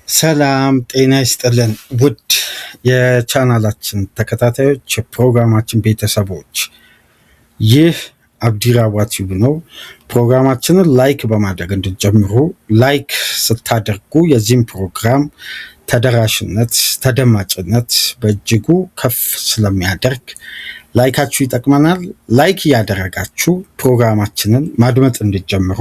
ሰላም ጤና ይስጥልን ውድ የቻናላችን ተከታታዮች የፕሮግራማችን ቤተሰቦች፣ ይህ አብዲራዋ ቲዩብ ነው። ፕሮግራማችንን ላይክ በማድረግ እንድትጀምሩ፣ ላይክ ስታደርጉ የዚህም ፕሮግራም ተደራሽነት ተደማጭነት በእጅጉ ከፍ ስለሚያደርግ ላይካችሁ ይጠቅመናል። ላይክ እያደረጋችሁ ፕሮግራማችንን ማድመጥ እንድትጀምሩ፣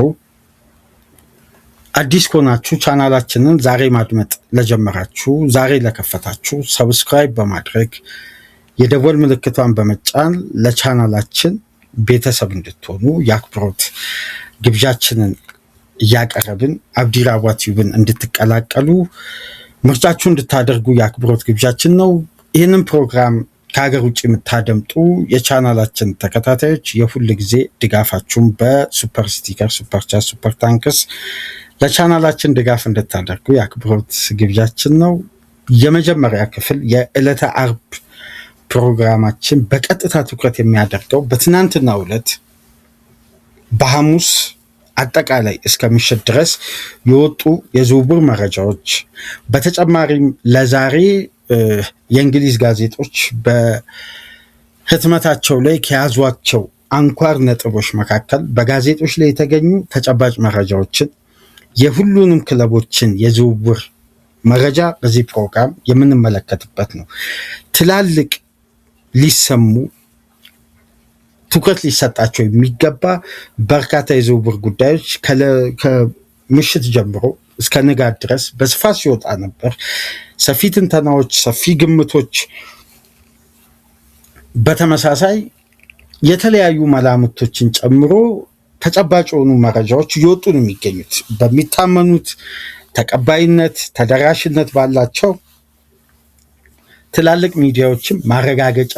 አዲስ ከሆናችሁ ቻናላችንን ዛሬ ማድመጥ ለጀመራችሁ፣ ዛሬ ለከፈታችሁ ሰብስክራይብ በማድረግ የደወል ምልክቷን በመጫን ለቻናላችን ቤተሰብ እንድትሆኑ የአክብሮት ግብዣችንን እያቀረብን አብዲራዋ ቲዩብን እንድትቀላቀሉ ምርጫችሁ እንድታደርጉ የአክብሮት ግብዣችን ነው። ይህንን ፕሮግራም ከሀገር ውጭ የምታደምጡ የቻናላችን ተከታታዮች የሁል ጊዜ ድጋፋችሁን በሱፐር ስቲከር፣ ሱፐር ቻት፣ ሱፐር ታንክስ ለቻናላችን ድጋፍ እንድታደርጉ የአክብሮት ግብዣችን ነው። የመጀመሪያ ክፍል የዕለተ አርብ ፕሮግራማችን በቀጥታ ትኩረት የሚያደርገው በትናንትናው ዕለት በሐሙስ አጠቃላይ እስከ ምሽት ድረስ የወጡ የዝውውር መረጃዎች፣ በተጨማሪም ለዛሬ የእንግሊዝ ጋዜጦች በህትመታቸው ላይ ከያዟቸው አንኳር ነጥቦች መካከል በጋዜጦች ላይ የተገኙ ተጨባጭ መረጃዎችን፣ የሁሉንም ክለቦችን የዝውውር መረጃ በዚህ ፕሮግራም የምንመለከትበት ነው። ትላልቅ ሊሰሙ ትኩረት ሊሰጣቸው የሚገባ በርካታ የዝውውር ጉዳዮች ከምሽት ጀምሮ እስከ ንጋት ድረስ በስፋት ሲወጣ ነበር። ሰፊ ትንተናዎች፣ ሰፊ ግምቶች፣ በተመሳሳይ የተለያዩ መላምቶችን ጨምሮ ተጨባጭ የሆኑ መረጃዎች እየወጡ ነው የሚገኙት። በሚታመኑት ተቀባይነት፣ ተደራሽነት ባላቸው ትላልቅ ሚዲያዎችም ማረጋገጫ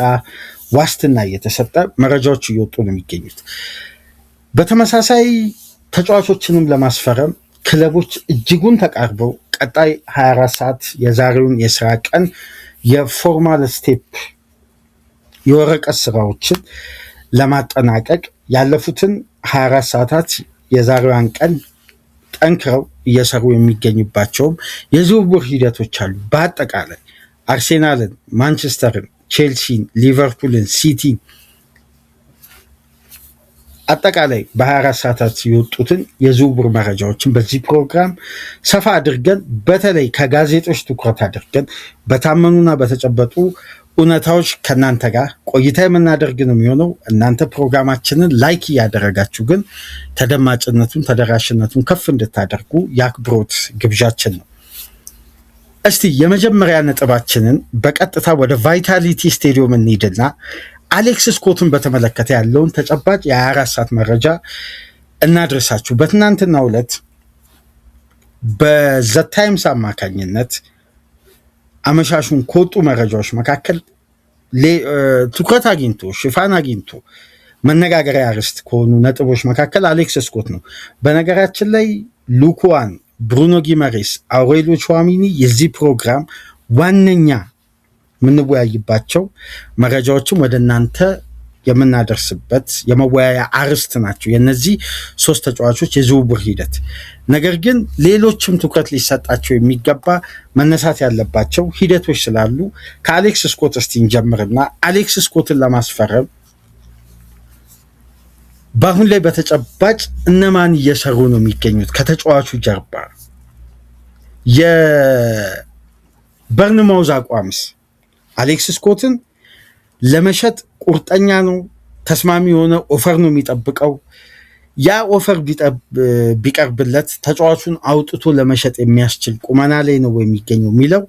ዋስትና እየተሰጠ መረጃዎች እየወጡ ነው የሚገኙት። በተመሳሳይ ተጫዋቾችንም ለማስፈረም ክለቦች እጅጉን ተቃርበው ቀጣይ 24 ሰዓት የዛሬውን የስራ ቀን የፎርማል ስቴፕ የወረቀት ስራዎችን ለማጠናቀቅ ያለፉትን 24 ሰዓታት የዛሬዋን ቀን ጠንክረው እየሰሩ የሚገኙባቸውም የዝውውር ሂደቶች አሉ። በአጠቃላይ አርሴናልን፣ ማንቸስተርን፣ ቼልሲን፣ ሊቨርፑልን፣ ሲቲ አጠቃላይ በ24 ሰዓታት የወጡትን የዝውውር መረጃዎችን በዚህ ፕሮግራም ሰፋ አድርገን በተለይ ከጋዜጦች ትኩረት አድርገን በታመኑና በተጨበጡ እውነታዎች ከእናንተ ጋር ቆይታ የምናደርግ ነው የሚሆነው። እናንተ ፕሮግራማችንን ላይክ እያደረጋችሁ ግን ተደማጭነቱን ተደራሽነቱን ከፍ እንድታደርጉ የአክብሮት ግብዣችን ነው። እስቲ የመጀመሪያ ነጥባችንን በቀጥታ ወደ ቫይታሊቲ ስቴዲየም እንሂድና አሌክስ ስኮትን በተመለከተ ያለውን ተጨባጭ የ24 ሰዓት መረጃ እናድርሳችሁ። በትናንትናው ዕለት በዘ ታይምስ አማካኝነት አመሻሹን ከወጡ መረጃዎች መካከል ትኩረት አግኝቶ ሽፋን አግኝቶ መነጋገሪያ አርዕስት ከሆኑ ነጥቦች መካከል አሌክስ ስኮት ነው። በነገራችን ላይ ሉኩዋን፣ ብሩኖ ጊመሬስ፣ አውሬሊዮ ቹዋሚኒ የዚህ ፕሮግራም ዋነኛ የምንወያይባቸው መረጃዎችም ወደ እናንተ የምናደርስበት የመወያያ አርዕስት ናቸው የነዚህ ሶስት ተጫዋቾች የዝውውር ሂደት። ነገር ግን ሌሎችም ትኩረት ሊሰጣቸው የሚገባ መነሳት ያለባቸው ሂደቶች ስላሉ ከአሌክስ ስኮት እስቲ እንጀምርና አሌክስ ስኮትን ለማስፈረም በአሁን ላይ በተጨባጭ እነማን እየሰሩ ነው የሚገኙት? ከተጫዋቹ ጀርባ የበርንማውዝ አቋምስ አሌክስ ስኮትን ለመሸጥ ቁርጠኛ ነው? ተስማሚ የሆነ ኦፈር ነው የሚጠብቀው? ያ ኦፈር ቢቀርብለት ተጫዋቹን አውጥቶ ለመሸጥ የሚያስችል ቁመና ላይ ነው የሚገኘው የሚለው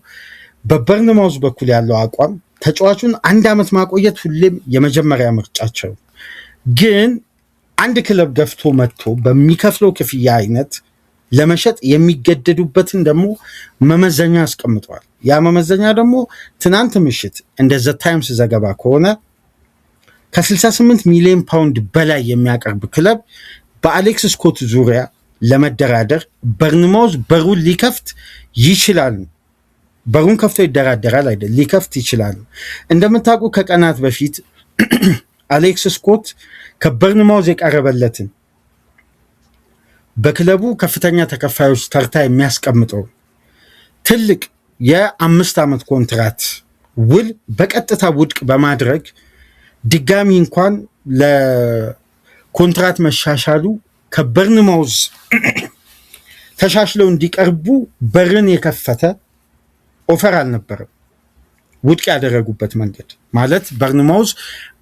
በበርንማውዝ በኩል ያለው አቋም ተጫዋቹን 1 ዓመት ማቆየት ሁሌም የመጀመሪያ ምርጫቸው፣ ግን አንድ ክለብ ገፍቶ መጥቶ በሚከፍለው ክፍያ አይነት ለመሸጥ የሚገደዱበትን ደግሞ መመዘኛ አስቀምጠዋል። ያ መመዘኛ ደግሞ ትናንት ምሽት እንደ ዘ ታይምስ ዘገባ ከሆነ ከ68 ሚሊዮን ፓውንድ በላይ የሚያቀርብ ክለብ በአሌክስ ስኮት ዙሪያ ለመደራደር በርንማውዝ በሩን ሊከፍት ይችላል። በሩን ከፍቶ ይደራደራል አይደል፣ ሊከፍት ይችላል። እንደምታውቁ ከቀናት በፊት አሌክስ ስኮት ከበርንማውዝ የቀረበለትን በክለቡ ከፍተኛ ተከፋዮች ተርታ የሚያስቀምጠው ትልቅ የ5 ዓመት ኮንትራት ውል በቀጥታ ውድቅ በማድረግ ድጋሚ እንኳን ለኮንትራት መሻሻሉ ከበርንማውዝ ተሻሽለው እንዲቀርቡ በርን የከፈተ ኦፈር አልነበረም። ውድቅ ያደረጉበት መንገድ ማለት በርንማውዝ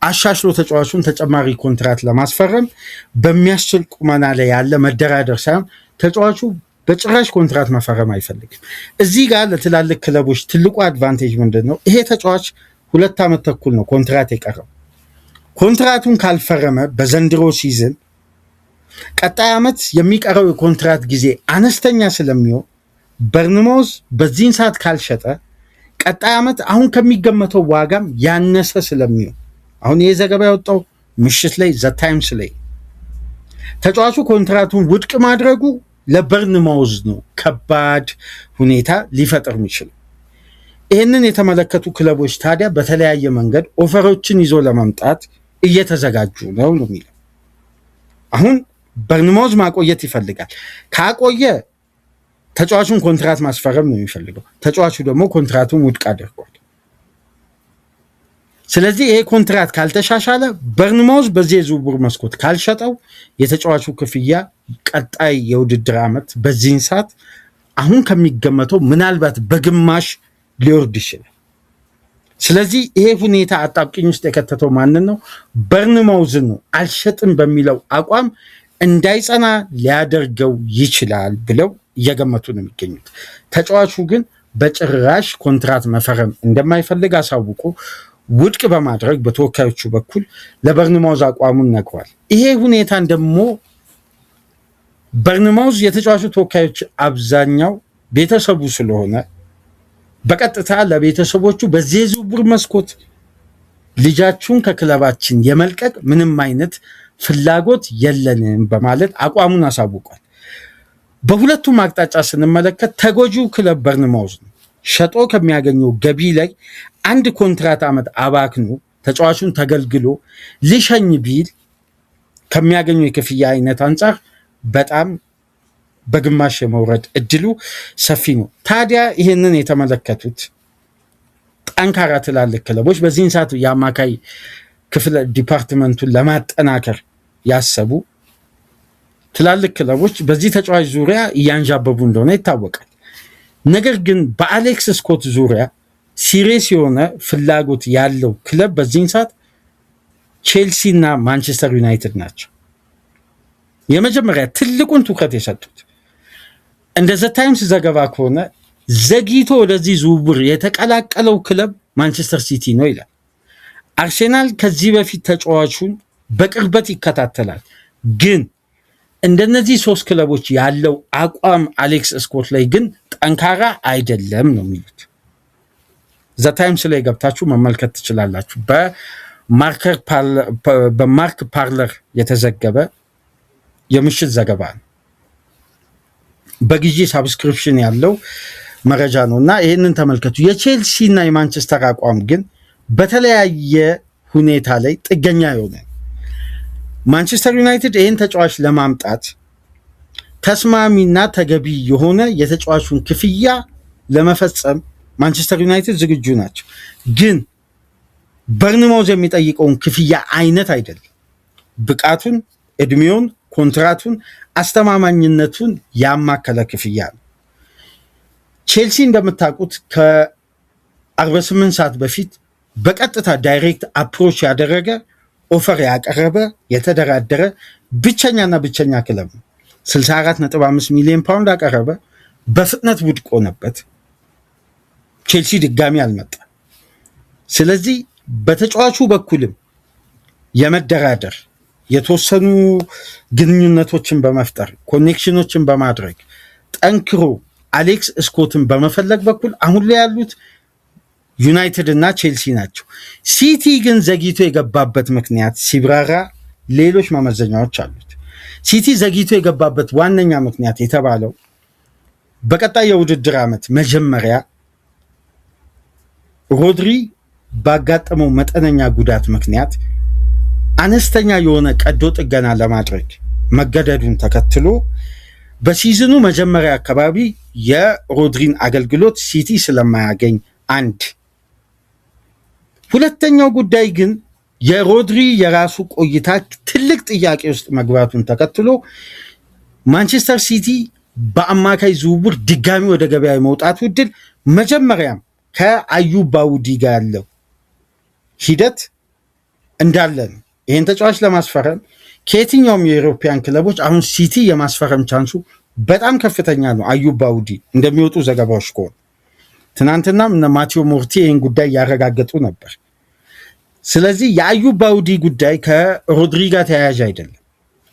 አሻሽሎ ተጫዋቹን ተጨማሪ ኮንትራት ለማስፈረም በሚያስችል ቁመና ላይ ያለ መደራደር ሳይሆን ተጫዋቹ በጭራሽ ኮንትራት መፈረም አይፈልግም። እዚህ ጋር ለትላልቅ ክለቦች ትልቁ አድቫንቴጅ ምንድን ነው? ይሄ ተጫዋች 2 ዓመት ተኩል ነው ኮንትራት የቀረው። ኮንትራቱን ካልፈረመ በዘንድሮ ሲዝን ቀጣይ ዓመት የሚቀረው የኮንትራት ጊዜ አነስተኛ ስለሚሆን በርንማውዝ በዚህን ሰዓት ካልሸጠ ቀጣይ ዓመት አሁን ከሚገመተው ዋጋም ያነሰ ስለሚሆን አሁን ይህ ዘገባ ያወጣው ምሽት ላይ ዘ ታይምስ ላይ ተጫዋቹ ኮንትራቱን ውድቅ ማድረጉ ለበርንማውዝ ነው ከባድ ሁኔታ ሊፈጥር የሚችል። ይህንን የተመለከቱ ክለቦች ታዲያ በተለያየ መንገድ ኦፈሮችን ይዞ ለመምጣት እየተዘጋጁ ነው የሚለው። አሁን በርንማውዝ ማቆየት ይፈልጋል። ካቆየ ተጫዋቹን ኮንትራት ማስፈረም ነው የሚፈልገው። ተጫዋቹ ደግሞ ኮንትራቱን ውድቅ አድርጓል። ስለዚህ ይሄ ኮንትራት ካልተሻሻለ በርንማውዝ በዚህ የዝውውር መስኮት ካልሸጠው የተጫዋቹ ክፍያ ቀጣይ የውድድር ዓመት በዚህን ሰዓት አሁን ከሚገመተው ምናልባት በግማሽ ሊወርድ ይችላል። ስለዚህ ይሄ ሁኔታ አጣብቂኝ ውስጥ የከተተው ማንን ነው? በርንማውዝን ነው። አልሸጥም በሚለው አቋም እንዳይጸና ሊያደርገው ይችላል ብለው እየገመቱ ነው የሚገኙት። ተጫዋቹ ግን በጭራሽ ኮንትራት መፈረም እንደማይፈልግ አሳውቆ ውድቅ በማድረግ በተወካዮቹ በኩል ለበርንማውዝ አቋሙን ነግሯል። ይሄ ሁኔታን ደግሞ በርንማውዝ የተጫዋቹ ተወካዮች አብዛኛው ቤተሰቡ ስለሆነ በቀጥታ ለቤተሰቦቹ በዚህ የዝውውር መስኮት ልጃችሁን ከክለባችን የመልቀቅ ምንም አይነት ፍላጎት የለንም በማለት አቋሙን አሳውቋል። በሁለቱም አቅጣጫ ስንመለከት ተጎጂው ክለብ በርንማውዝ ነው። ሸጦ ከሚያገኘው ገቢ ላይ አንድ ኮንትራት ዓመት አባክኖ ተጫዋቹን ተገልግሎ ሊሸኝ ቢል ከሚያገኘው የክፍያ አይነት አንጻር በጣም በግማሽ የመውረድ እድሉ ሰፊ ነው። ታዲያ ይህንን የተመለከቱት ጠንካራ ትላልቅ ክለቦች በዚህን ሰዓት የአማካይ ክፍል ዲፓርትመንቱን ለማጠናከር ያሰቡ ትላልቅ ክለቦች በዚህ ተጫዋች ዙሪያ እያንዣበቡ እንደሆነ ይታወቃል። ነገር ግን በአሌክስ ስኮት ዙሪያ ሲሪየስ የሆነ ፍላጎት ያለው ክለብ በዚህን ሰዓት ቼልሲ እና ማንቸስተር ዩናይትድ ናቸው። የመጀመሪያ ትልቁን ትኩረት የሰጡት እንደ ዘ ታይምስ ዘገባ ከሆነ ዘግይቶ ወደዚህ ዝውውር የተቀላቀለው ክለብ ማንቸስተር ሲቲ ነው ይላል። አርሴናል ከዚህ በፊት ተጫዋቹን በቅርበት ይከታተላል፣ ግን እንደነዚህ 3 ክለቦች ያለው አቋም አሌክስ ስኮት ላይ ግን ጠንካራ አይደለም ነው የሚሉት። ዘ ታይምስ ላይ ገብታችሁ መመልከት ትችላላችሁ። በማርክ ፓርለር የተዘገበ የምሽት ዘገባ ነው። በጊዜ ሳብስክሪፕሽን ያለው መረጃ ነው እና ይህንን ተመልከቱ። የቼልሲ እና የማንቸስተር አቋም ግን በተለያየ ሁኔታ ላይ ጥገኛ የሆነ ማንቸስተር ዩናይትድ ይህን ተጫዋች ለማምጣት ተስማሚና ተገቢ የሆነ የተጫዋቹን ክፍያ ለመፈጸም ማንቸስተር ዩናይትድ ዝግጁ ናቸው። ግን በርንማውዝ የሚጠይቀውን ክፍያ አይነት አይደለም። ብቃቱን፣ እድሜውን፣ ኮንትራቱን፣ አስተማማኝነቱን ያማከለ ክፍያ ነው። ቼልሲ እንደምታውቁት ከ48 ሰዓት በፊት በቀጥታ ዳይሬክት አፕሮች ያደረገ ኦፈር ያቀረበ የተደራደረ ብቸኛና ብቸኛ ክለብ ነው። 64.5 ሚሊዮን ፓውንድ አቀረበ። በፍጥነት ውድቅ ሆነበት። ቼልሲ ድጋሚ አልመጣ። ስለዚህ በተጫዋቹ በኩልም የመደራደር የተወሰኑ ግንኙነቶችን በመፍጠር ኮኔክሽኖችን በማድረግ ጠንክሮ አሌክስ ስኮትን በመፈለግ በኩል አሁን ላይ ያሉት ዩናይትድ እና ቼልሲ ናቸው። ሲቲ ግን ዘግይቶ የገባበት ምክንያት ሲብራራ ሌሎች መመዘኛዎች አሉት። ሲቲ ዘግይቶ የገባበት ዋነኛ ምክንያት የተባለው በቀጣይ የውድድር ዓመት መጀመሪያ ሮድሪ ባጋጠመው መጠነኛ ጉዳት ምክንያት አነስተኛ የሆነ ቀዶ ጥገና ለማድረግ መገደዱን ተከትሎ በሲዝኑ መጀመሪያ አካባቢ የሮድሪን አገልግሎት ሲቲ ስለማያገኝ አንድ። ሁለተኛው ጉዳይ ግን የሮድሪ የራሱ ቆይታ ትልቅ ጥያቄ ውስጥ መግባቱን ተከትሎ ማንቸስተር ሲቲ በአማካይ ዝውውር ድጋሚ ወደ ገበያ የመውጣቱ እድል መጀመሪያም ከአዩብ ባውዲ ጋር ያለው ሂደት እንዳለ ነው። ይህን ተጫዋች ለማስፈረም ከየትኛውም የኢሮፒያን ክለቦች አሁን ሲቲ የማስፈረም ቻንሱ በጣም ከፍተኛ ነው። አዩብ ባውዲ እንደሚወጡ ዘገባዎች ከሆኑ ትናንትናም እነ ማቴዎ ሞርቲ ይህን ጉዳይ ያረጋገጡ ነበር። ስለዚህ የአዩብ ባውዲ ጉዳይ ከሮድሪ ጋር ተያያዥ አይደለም።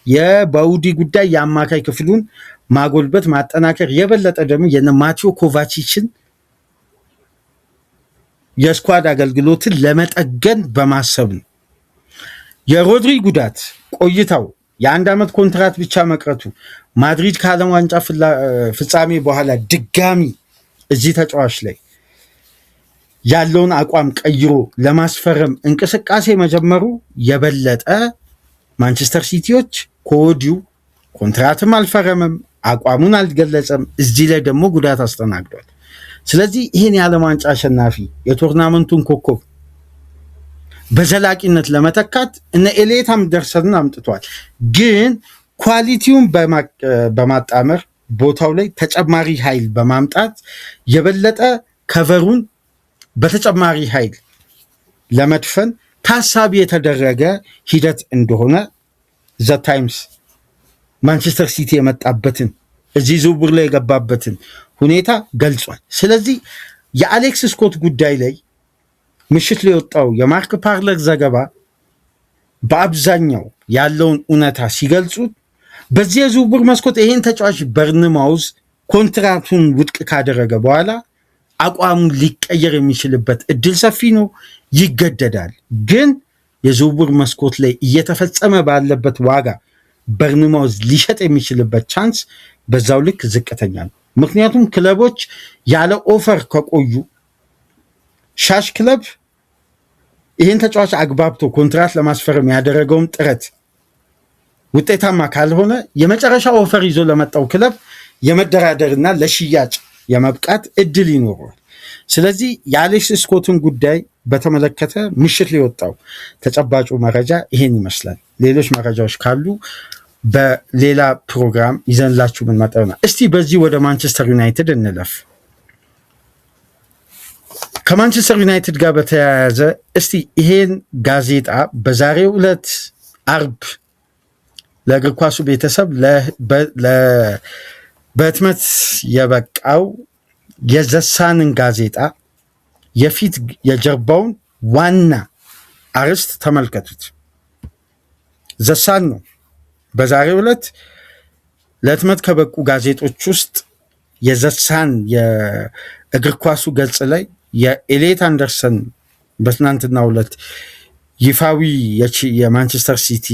የባውዲ ጉዳይ የአማካይ ክፍሉን ማጎልበት፣ ማጠናከር የበለጠ ደግሞ የነ ማቴዎ ኮቫቺችን የስኳድ አገልግሎትን ለመጠገን በማሰብ ነው። የሮድሪ ጉዳት ቆይታው የአንድ ዓመት ኮንትራት ብቻ መቅረቱ ማድሪድ ከዓለም ዋንጫ ፍጻሜ በኋላ ድጋሚ እዚህ ተጫዋች ላይ ያለውን አቋም ቀይሮ ለማስፈረም እንቅስቃሴ መጀመሩ የበለጠ ማንቸስተር ሲቲዎች ከወዲሁ ኮንትራትም አልፈረመም፣ አቋሙን አልገለጸም። እዚህ ላይ ደግሞ ጉዳት አስተናግዷል። ስለዚህ ይህን የዓለም ዋንጫ አሸናፊ የቶርናመንቱን ኮከብ በዘላቂነት ለመተካት እነ ኤሊየት አንደርሰንን አምጥቷል። ግን ኳሊቲውን በማጣመር ቦታው ላይ ተጨማሪ ኃይል በማምጣት የበለጠ ከቨሩን በተጨማሪ ኃይል ለመድፈን ታሳቢ የተደረገ ሂደት እንደሆነ ዘ ታይምስ ማንቸስተር ሲቲ የመጣበትን እዚህ ዝውውር ላይ የገባበትን ሁኔታ ገልጿል። ስለዚህ የአሌክስ ስኮት ጉዳይ ላይ ምሽት ላይ የወጣው የማርክ ፓርለር ዘገባ በአብዛኛው ያለውን እውነታ ሲገልጹት በዚህ የዝውውር መስኮት ይሄን ተጫዋች በርንማውዝ ኮንትራቱን ውድቅ ካደረገ በኋላ አቋሙን ሊቀየር የሚችልበት እድል ሰፊ ነው፣ ይገደዳል። ግን የዝውውር መስኮት ላይ እየተፈጸመ ባለበት ዋጋ በርንማውዝ ሊሸጥ የሚችልበት ቻንስ በዛው ልክ ዝቅተኛ ነው። ምክንያቱም ክለቦች ያለ ኦፈር ከቆዩ ሻሽ ክለብ ይህን ተጫዋች አግባብቶ ኮንትራት ለማስፈረም ያደረገውን ጥረት ውጤታማ ካልሆነ የመጨረሻ ኦፈር ይዞ ለመጣው ክለብ የመደራደርና ለሽያጭ የመብቃት እድል ይኖረዋል። ስለዚህ የአሌክስ ስኮትን ጉዳይ በተመለከተ ምሽት ላይ ወጣው ተጨባጩ መረጃ ይሄን ይመስላል። ሌሎች መረጃዎች ካሉ በሌላ ፕሮግራም ይዘንላችሁ ምንመጣ ይሆናል። እስቲ በዚህ ወደ ማንቸስተር ዩናይትድ እንለፍ። ከማንቸስተር ዩናይትድ ጋር በተያያዘ እስቲ ይሄን ጋዜጣ በዛሬው ዕለት አርብ ለእግር ኳሱ ቤተሰብ በህትመት የበቃው የዘሳንን ጋዜጣ የፊት የጀርባውን ዋና አርዕስት ተመልከቱት። ዘሳን ነው በዛሬው ዕለት ለህትመት ከበቁ ጋዜጦች ውስጥ የዘሳን የእግር ኳሱ ገጽ ላይ የኤሊየት አንደርሰን በትናንትናው ዕለት ይፋዊ የማንቸስተር ሲቲ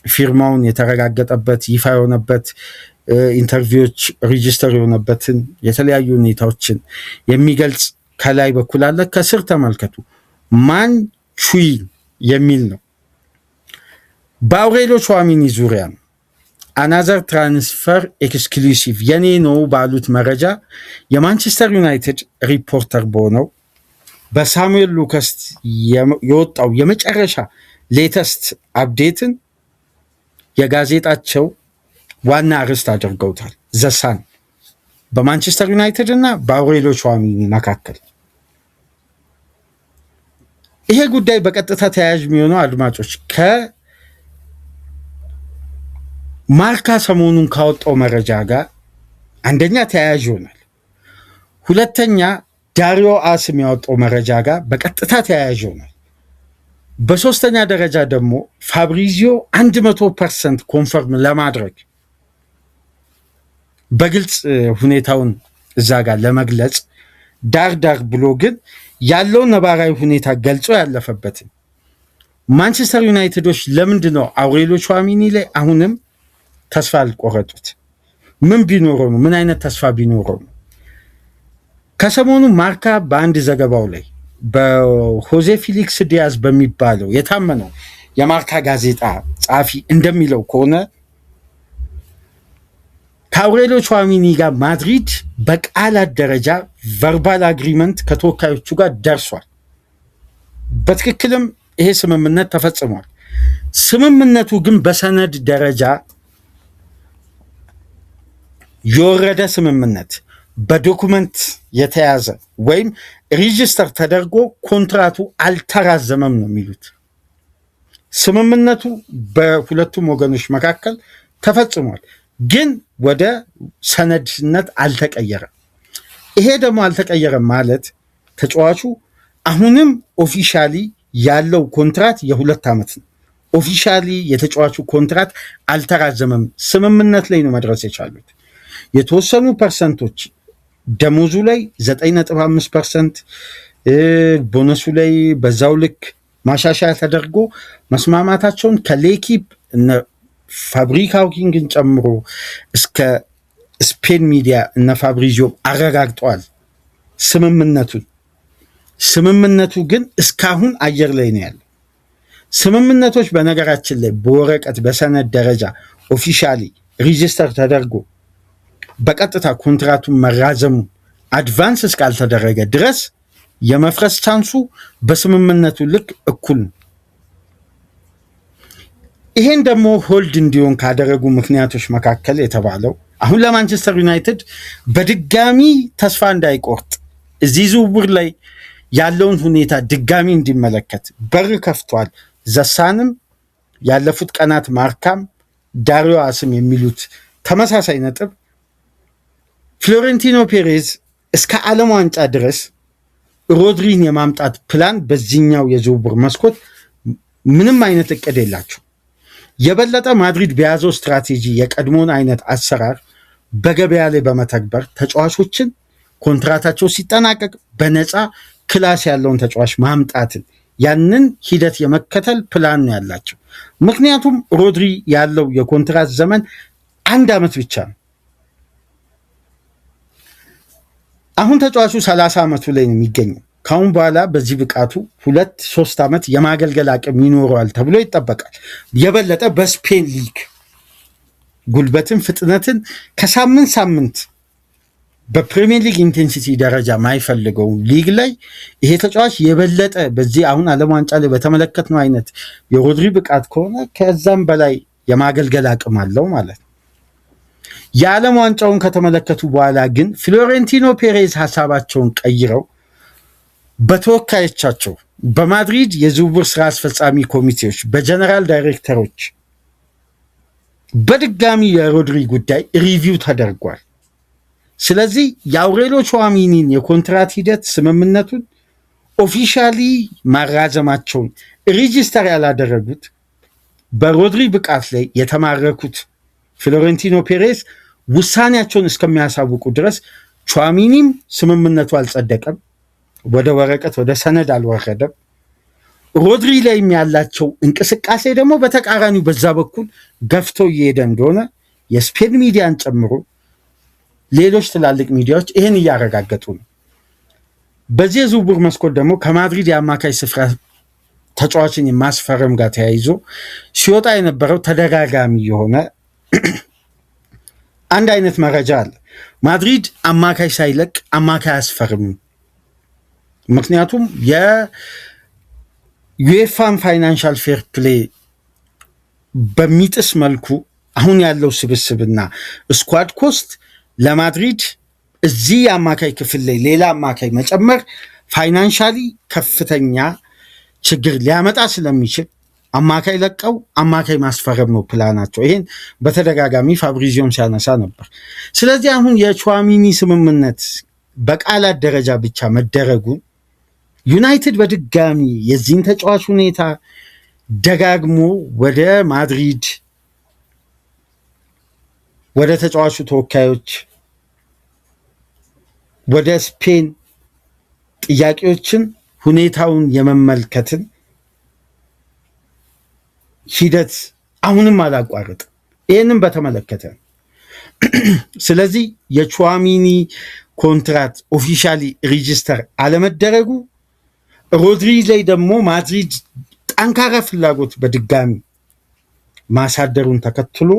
ፊርማውን የተረጋገጠበት ይፋ የሆነበት ኢንተርቪዎች ሬጂስተር የሆነበትን የተለያዩ ሁኔታዎችን የሚገልጽ ከላይ በኩል አለ። ከስር ተመልከቱ። ማን ቹይ የሚል ነው። በአውሬሎ ቹዋሚኒ ዙሪያ ነው። አናዘር ትራንስፈር ኤክስክሉሲቭ የኔ ነው ባሉት መረጃ የማንቸስተር ዩናይትድ ሪፖርተር በሆነው በሳሙኤል ሉከስት የወጣው የመጨረሻ ሌተስት አፕዴትን የጋዜጣቸው ዋና አርዕስት አድርገውታል። ዘሳን በማንቸስተር ዩናይትድ እና በአውሬሎ ቹዋሚኒ መካከል ይሄ ጉዳይ በቀጥታ ተያያዥ የሚሆነው አድማጮች ከማርካ ሰሞኑን ካወጣው መረጃ ጋር አንደኛ ተያያዥ ይሆናል። ሁለተኛ ዳሪዮ አስ የሚያወጣው መረጃ ጋር በቀጥታ ተያያዥ ይሆናል። በሶስተኛ ደረጃ ደግሞ ፋብሪዚዮ 100% ኮንፈርም ለማድረግ በግልጽ ሁኔታውን እዛ ጋር ለመግለጽ ዳር ብሎ ግን ያለውን ነባራዊ ሁኔታ ገልጾ ያለፈበትን ማንቸስተር ዩናይትዶች ለምንድን ነው አውሬሎ ቹዋሚኒ ላይ አሁንም ተስፋ አልቆረጡት? ምን ቢኖረው ነው? ምን አይነት ተስፋ ቢኖረው ነው? ከሰሞኑ ማርካ በአንድ ዘገባው ላይ በሆዜ ፊሊክስ ዲያዝ በሚባለው የታመነው የማርካ ጋዜጣ ጸሐፊ እንደሚለው ከሆነ ከአውሬሊዮ ቹዋሚኒ ጋር ማድሪድ በቃላት ደረጃ ቨርባል አግሪመንት ከተወካዮቹ ጋር ደርሷል። በትክክልም ይሄ ስምምነት ተፈጽሟል። ስምምነቱ ግን በሰነድ ደረጃ የወረደ ስምምነት በዶኩመንት የተያዘ ወይም ሬጂስተር ተደርጎ ኮንትራቱ አልተራዘመም ነው የሚሉት። ስምምነቱ በሁለቱም ወገኖች መካከል ተፈጽሟል፣ ግን ወደ ሰነድነት አልተቀየረም። ይሄ ደግሞ አልተቀየረም ማለት ተጫዋቹ አሁንም ኦፊሻሊ ያለው ኮንትራት የ2 ዓመት ነው። ኦፊሻሊ የተጫዋቹ ኮንትራት አልተራዘመም። ስምምነት ላይ ነው መድረስ የቻሉት። የተወሰኑ ፐርሰንቶች ደሞዙ ላይ 9.5%፣ ቦነሱ ላይ በዛው ልክ ማሻሻያ ተደርጎ መስማማታቸውን ከሌኪፕ እነ ፋብሪካው ኪንግን ጨምሮ እስከ ስፔን ሚዲያ እነ ፋብሪዚዮ አረጋግጠዋል ስምምነቱ ግን እስካሁን አየር ላይ ነው ያለው። ስምምነቶች በነገራችን ላይ በወረቀት በሰነድ ደረጃ ኦፊሻሊ ሬጂስተር ተደርጎ በቀጥታ ኮንትራቱን መራዘሙ አድቫንስ እስካልተደረገ ድረስ የመፍረስ ቻንሱ በስምምነቱ ልክ እኩል ነው። ይሄን ደግሞ ሆልድ እንዲሆን ካደረጉ ምክንያቶች መካከል የተባለው አሁን ለማንቸስተር ዩናይትድ በድጋሚ ተስፋ እንዳይቆርጥ እዚህ ዝውውር ላይ ያለውን ሁኔታ ድጋሚ እንዲመለከት በር ከፍቷል። ዘሳንም ያለፉት ቀናት ማርካም ዳሪዮ አስም የሚሉት ተመሳሳይ ነጥብ ፍሎሬንቲኖ ፔሬዝ እስከ ዓለም ዋንጫ ድረስ ሮድሪን የማምጣት ፕላን በዚህኛው የዝውውር መስኮት ምንም አይነት እቅድ የላቸው። የበለጠ ማድሪድ በያዘው ስትራቴጂ የቀድሞውን አይነት አሰራር በገበያ ላይ በመተግበር ተጫዋቾችን ኮንትራታቸው ሲጠናቀቅ በነፃ ክላስ ያለውን ተጫዋች ማምጣትን ያንን ሂደት የመከተል ፕላን ነው ያላቸው። ምክንያቱም ሮድሪ ያለው የኮንትራት ዘመን 1 ዓመት ብቻ ነው። አሁን ተጫዋቹ 30 ዓመቱ ላይ ነው የሚገኘው። ካሁን በኋላ በዚህ ብቃቱ 2-3 ዓመት የማገልገል አቅም ይኖረዋል ተብሎ ይጠበቃል። የበለጠ በስፔን ሊግ ጉልበትን፣ ፍጥነትን ከሳምንት ሳምንት በፕሪሚየር ሊግ ኢንቴንሲቲ ደረጃ ማይፈልገው ሊግ ላይ ይሄ ተጫዋች የበለጠ በዚህ አሁን ዓለም ዋንጫ ላይ በተመለከትነው አይነት የሮድሪ ብቃት ከሆነ ከዛም በላይ የማገልገል አቅም አለው ማለት ነው። የዓለም ዋንጫውን ከተመለከቱ በኋላ ግን ፍሎሬንቲኖ ፔሬዝ ሀሳባቸውን ቀይረው በተወካዮቻቸው በማድሪድ የዝውውር ስራ አስፈጻሚ ኮሚቴዎች በጀነራል ዳይሬክተሮች በድጋሚ የሮድሪ ጉዳይ ሪቪው ተደርጓል። ስለዚህ የአውሬሊዮ ቹዋሚኒን የኮንትራት ሂደት ስምምነቱን ኦፊሻሊ ማራዘማቸውን ሬጂስተር ያላደረጉት በሮድሪ ብቃት ላይ የተማረኩት ፍሎሬንቲኖ ፔሬዝ ውሳኔያቸውን እስከሚያሳውቁ ድረስ ቹዋሚኒም ስምምነቱ አልጸደቀም፣ ወደ ወረቀት ወደ ሰነድ አልወረደም። ሮድሪ ላይም ያላቸው እንቅስቃሴ ደግሞ በተቃራኒው በዛ በኩል ገፍቶ እየሄደ እንደሆነ የስፔን ሚዲያን ጨምሮ ሌሎች ትላልቅ ሚዲያዎች ይህን እያረጋገጡ ነው። በዚህ የዝውውር መስኮት ደግሞ ከማድሪድ የአማካይ ስፍራ ተጫዋችን የማስፈረም ጋር ተያይዞ ሲወጣ የነበረው ተደጋጋሚ የሆነ አንድ አይነት መረጃ አለ። ማድሪድ አማካይ ሳይለቅ አማካይ አያስፈርምም። ምክንያቱም የዩኤፋን ፋይናንሻል ፌር ፕሌይ በሚጥስ መልኩ አሁን ያለው ስብስብና ስኳድ ኮስት ለማድሪድ እዚህ የአማካይ ክፍል ላይ ሌላ አማካይ መጨመር ፋይናንሻሊ ከፍተኛ ችግር ሊያመጣ ስለሚችል አማካይ ለቀው አማካይ ማስፈረም ነው ፕላናቸው። ይሄን በተደጋጋሚ ፋብሪዚዮም ሲያነሳ ነበር። ስለዚህ አሁን የቹዋሚኒ ስምምነት በቃላት ደረጃ ብቻ መደረጉን ዩናይትድ በድጋሚ የዚህን ተጫዋች ሁኔታ ደጋግሞ ወደ ማድሪድ ወደ ተጫዋቹ ተወካዮች ወደ ስፔን ጥያቄዎችን ሁኔታውን የመመልከትን ሂደት አሁንም አላቋረጥ። ይህንም በተመለከተ ስለዚህ የቹዋሚኒ ኮንትራት ኦፊሻሊ ሬጂስተር አለመደረጉ ሮድሪ ላይ ደግሞ ማድሪድ ጠንካራ ፍላጎት በድጋሚ ማሳደሩን ተከትሎ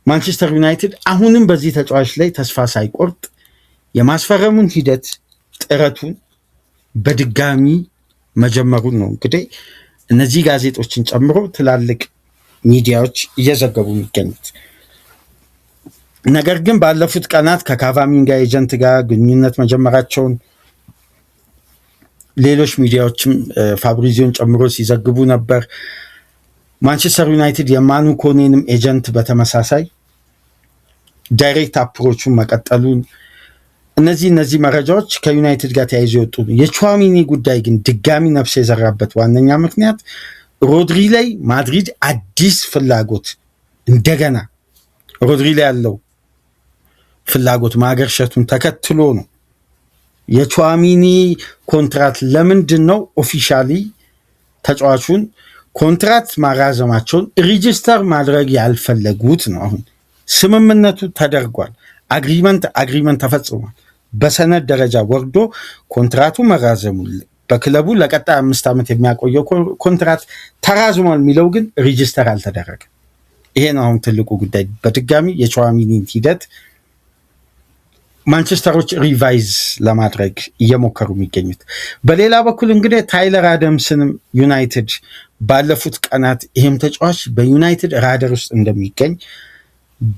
ማንቸስተር ዩናይትድ አሁንም በዚህ ተጫዋች ላይ ተስፋ ሳይቆርጥ የማስፈረሙን ሂደት ጥረቱን በድጋሚ መጀመሩን ነው እንግዲህ እነዚህ ጋዜጦችን ጨምሮ ትላልቅ ሚዲያዎች እየዘገቡ የሚገኙት። ነገር ግን ባለፉት ቀናት ከካቫሚንጋ ኤጀንት ጋር ግንኙነት መጀመራቸውን ሌሎች ሚዲያዎችም ፋብሪዚዮን ጨምሮ ሲዘግቡ ነበር። ማንቸስተር ዩናይትድ የማኑ ኮኔንም ኤጀንት በተመሳሳይ ዳይሬክት አፕሮቹን መቀጠሉን እነዚህ መረጃዎች ከዩናይትድ ጋር ተያይዞ የወጡ ነው። የቹዋሚኒ ጉዳይ ግን ድጋሚ ነፍስ የዘራበት ዋነኛ ምክንያት ሮድሪ ላይ ማድሪድ አዲስ ፍላጎት እንደገና ሮድሪ ላይ ያለው ፍላጎት ማገርሸቱን ተከትሎ ነው። የቹዋሚኒ ኮንትራት ለምንድን ነው ኦፊሻሊ ተጫዋቹን ኮንትራት ማራዘማቸውን ሪጅስተር ማድረግ ያልፈለጉት ነው። አሁን ስምምነቱ ተደርጓል። አግሪመንት ተፈጽሟል። በሰነድ ደረጃ ወርዶ ኮንትራቱ መራዘሙ በክለቡ ለቀጣይ 5 ዓመት የሚያቆየው ኮንትራት ተራዝሟል የሚለው ግን ሪጅስተር አልተደረገም። ይሄ ነው አሁን ትልቁ ጉዳይ። በድጋሚ የቹዋሚኒን ሂደት ማንቸስተሮች ሪቫይዝ ለማድረግ እየሞከሩ የሚገኙት። በሌላ በኩል እንግዲህ ታይለር አደምስንም ዩናይትድ ባለፉት ቀናት ይህም ተጫዋች በዩናይትድ ራደር ውስጥ እንደሚገኝ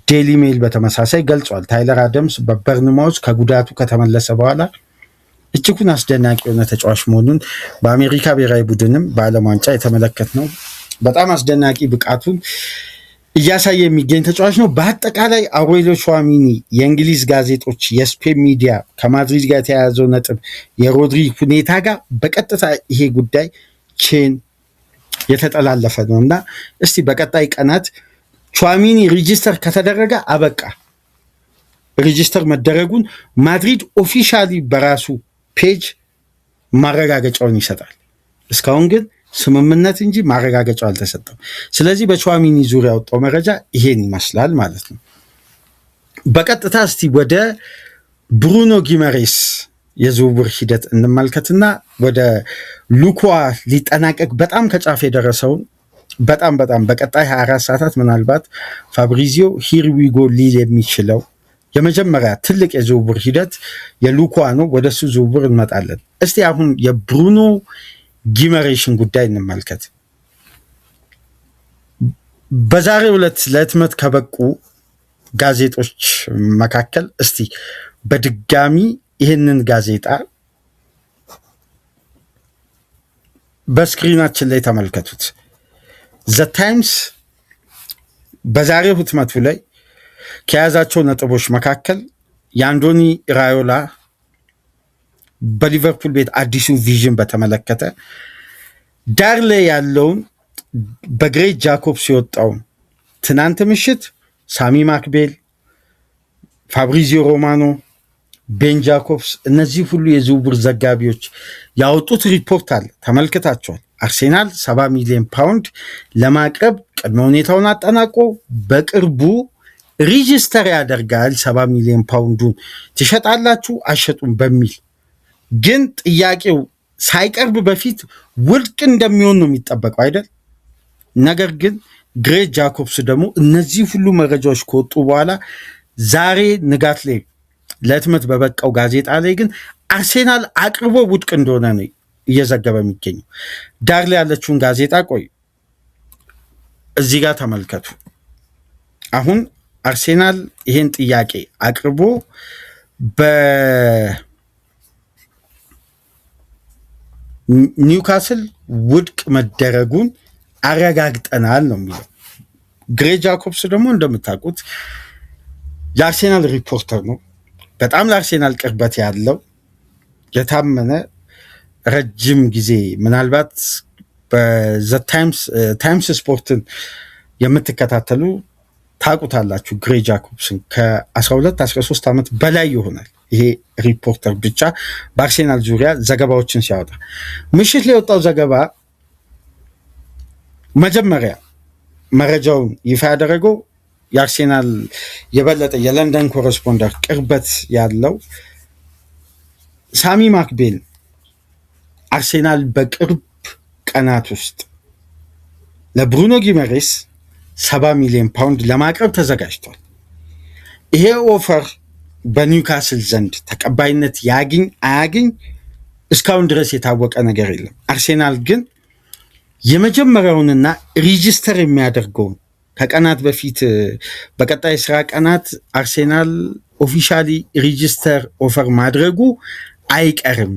ዴሊ ሜል በተመሳሳይ ገልጿል። ታይለር አደምስ በበርንማውዝ ከጉዳቱ ከተመለሰ በኋላ እጅጉን አስደናቂ የሆነ ተጫዋች መሆኑን በአሜሪካ ብሔራዊ ቡድንም በዓለም ዋንጫ የተመለከት ነው። በጣም አስደናቂ ብቃቱን እያሳየ የሚገኝ ተጫዋች ነው። በአጠቃላይ አውሬሊዮ ቹዋሚኒ የእንግሊዝ ጋዜጦች፣ የስፔን ሚዲያ ከማድሪድ ጋር የተያያዘው ነጥብ የሮድሪ ሁኔታ ጋር በቀጥታ ይሄ ጉዳይ ቼን የተጠላለፈ ነው እና እስቲ በቀጣይ ቀናት ቹዋሚኒ ሪጅስተር ከተደረገ አበቃ። ሪጅስተር መደረጉን ማድሪድ ኦፊሻሊ በራሱ ፔጅ ማረጋገጫውን ይሰጣል። እስካሁን ግን ስምምነት እንጂ ማረጋገጫው አልተሰጠም። ስለዚህ በቹዋሚኒ ዙሪያ ያወጣው መረጃ ይሄን ይመስላል ማለት ነው። በቀጥታ እስቲ ወደ ብሩኖ ጊመሬስ የዝውውር ሂደት እንመልከትና ወደ ሉኳ ሊጠናቀቅ በጣም ከጫፍ የደረሰውን በጣም በቀጣይ 24 ሰዓታት ምናልባት ፋብሪዚዮ ሂርዊጎ ሊል የሚችለው የመጀመሪያ ትልቅ የዝውውር ሂደት የሉኳ ነው። ወደሱ ዝውውር እንመጣለን። እስቲ አሁን የብሩኖ ጊመሬሽን ጉዳይ እንመልከት። በዛሬው ዕለት ለህትመት ከበቁ ጋዜጦች መካከል እስቲ በድጋሚ ይህንን ጋዜጣ በስክሪናችን ላይ ተመልከቱት። ዘ ታይምስ በዛሬው ህትመቱ ላይ ከያዛቸው ነጥቦች መካከል የአንዶኒ ራዮላ በሊቨርፑል ቤት አዲሱ ቪዥን በተመለከተ ዳር ላይ ያለውን በግሬት ጃኮብስ የወጣውን ትናንት ምሽት ሳሚ ማክቤል፣ ፋብሪዚዮ ሮማኖ፣ ቤን ጃኮብስ እነዚህ ሁሉ የዝውውር ዘጋቢዎች ያወጡት ሪፖርት አለ፣ ተመልክታቸዋል። አርሴናል 70 ሚሊዮን ፓውንድ ለማቅረብ ቅድመ ሁኔታውን አጠናቆ በቅርቡ ሪጅስተር ያደርጋል። 70 ሚሊዮን ፓውንዱን ትሸጣላችሁ አሸጡም በሚል ግን ጥያቄው ሳይቀርብ በፊት ውድቅ እንደሚሆን ነው የሚጠበቀው አይደል? ነገር ግን ግሬት ጃኮብስ ደግሞ እነዚህ ሁሉ መረጃዎች ከወጡ በኋላ ዛሬ ንጋት ላይ ለህትመት በበቃው ጋዜጣ ላይ ግን አርሴናል አቅርቦ ውድቅ እንደሆነ ነው እየዘገበ የሚገኘው። ዳር ላይ ያለችውን ጋዜጣ ቆይ እዚህ ጋር ተመልከቱ። አሁን አርሴናል ይሄን ጥያቄ አቅርቦ በኒውካስል ውድቅ መደረጉን አረጋግጠናል ነው የሚለው። ግሬት ጃኮብስ ደግሞ እንደምታውቁት የአርሴናል ሪፖርተር ነው። በጣም ለአርሴናል ቅርበት ያለው የታመነ ረጅም ጊዜ ምናልባት በዘ ታይምስ ስፖርትን የምትከታተሉ ታውቁታላችሁ። ግሬት ጃኮብስን ከ12-13 ዓመት በላይ ይሆናል ይሄ ሪፖርተር ብቻ በአርሴናል ዙሪያ ዘገባዎችን ሲያወጣ። ምሽት ላይ የወጣው ዘገባ መጀመሪያ መረጃውን ይፋ ያደረገው የአርሴናል የበለጠ የለንደን ኮረስፖንደር ቅርበት ያለው ሳሚ ማክቤል አርሴናል በቅርብ ቀናት ውስጥ ለብሩኖ ጊመሬስ 70 ሚሊዮን ፓውንድ ለማቅረብ ተዘጋጅቷል። ይሄ ኦፈር በኒውካስል ዘንድ ተቀባይነት ያግኝ አያግኝ እስካሁን ድረስ የታወቀ ነገር የለም። አርሴናል ግን የመጀመሪያውንና ሪጂስተር የሚያደርገውን ከቀናት በፊት በቀጣይ ስራ ቀናት አርሴናል ኦፊሻሊ ሪጂስተር ኦፈር ማድረጉ አይቀርም።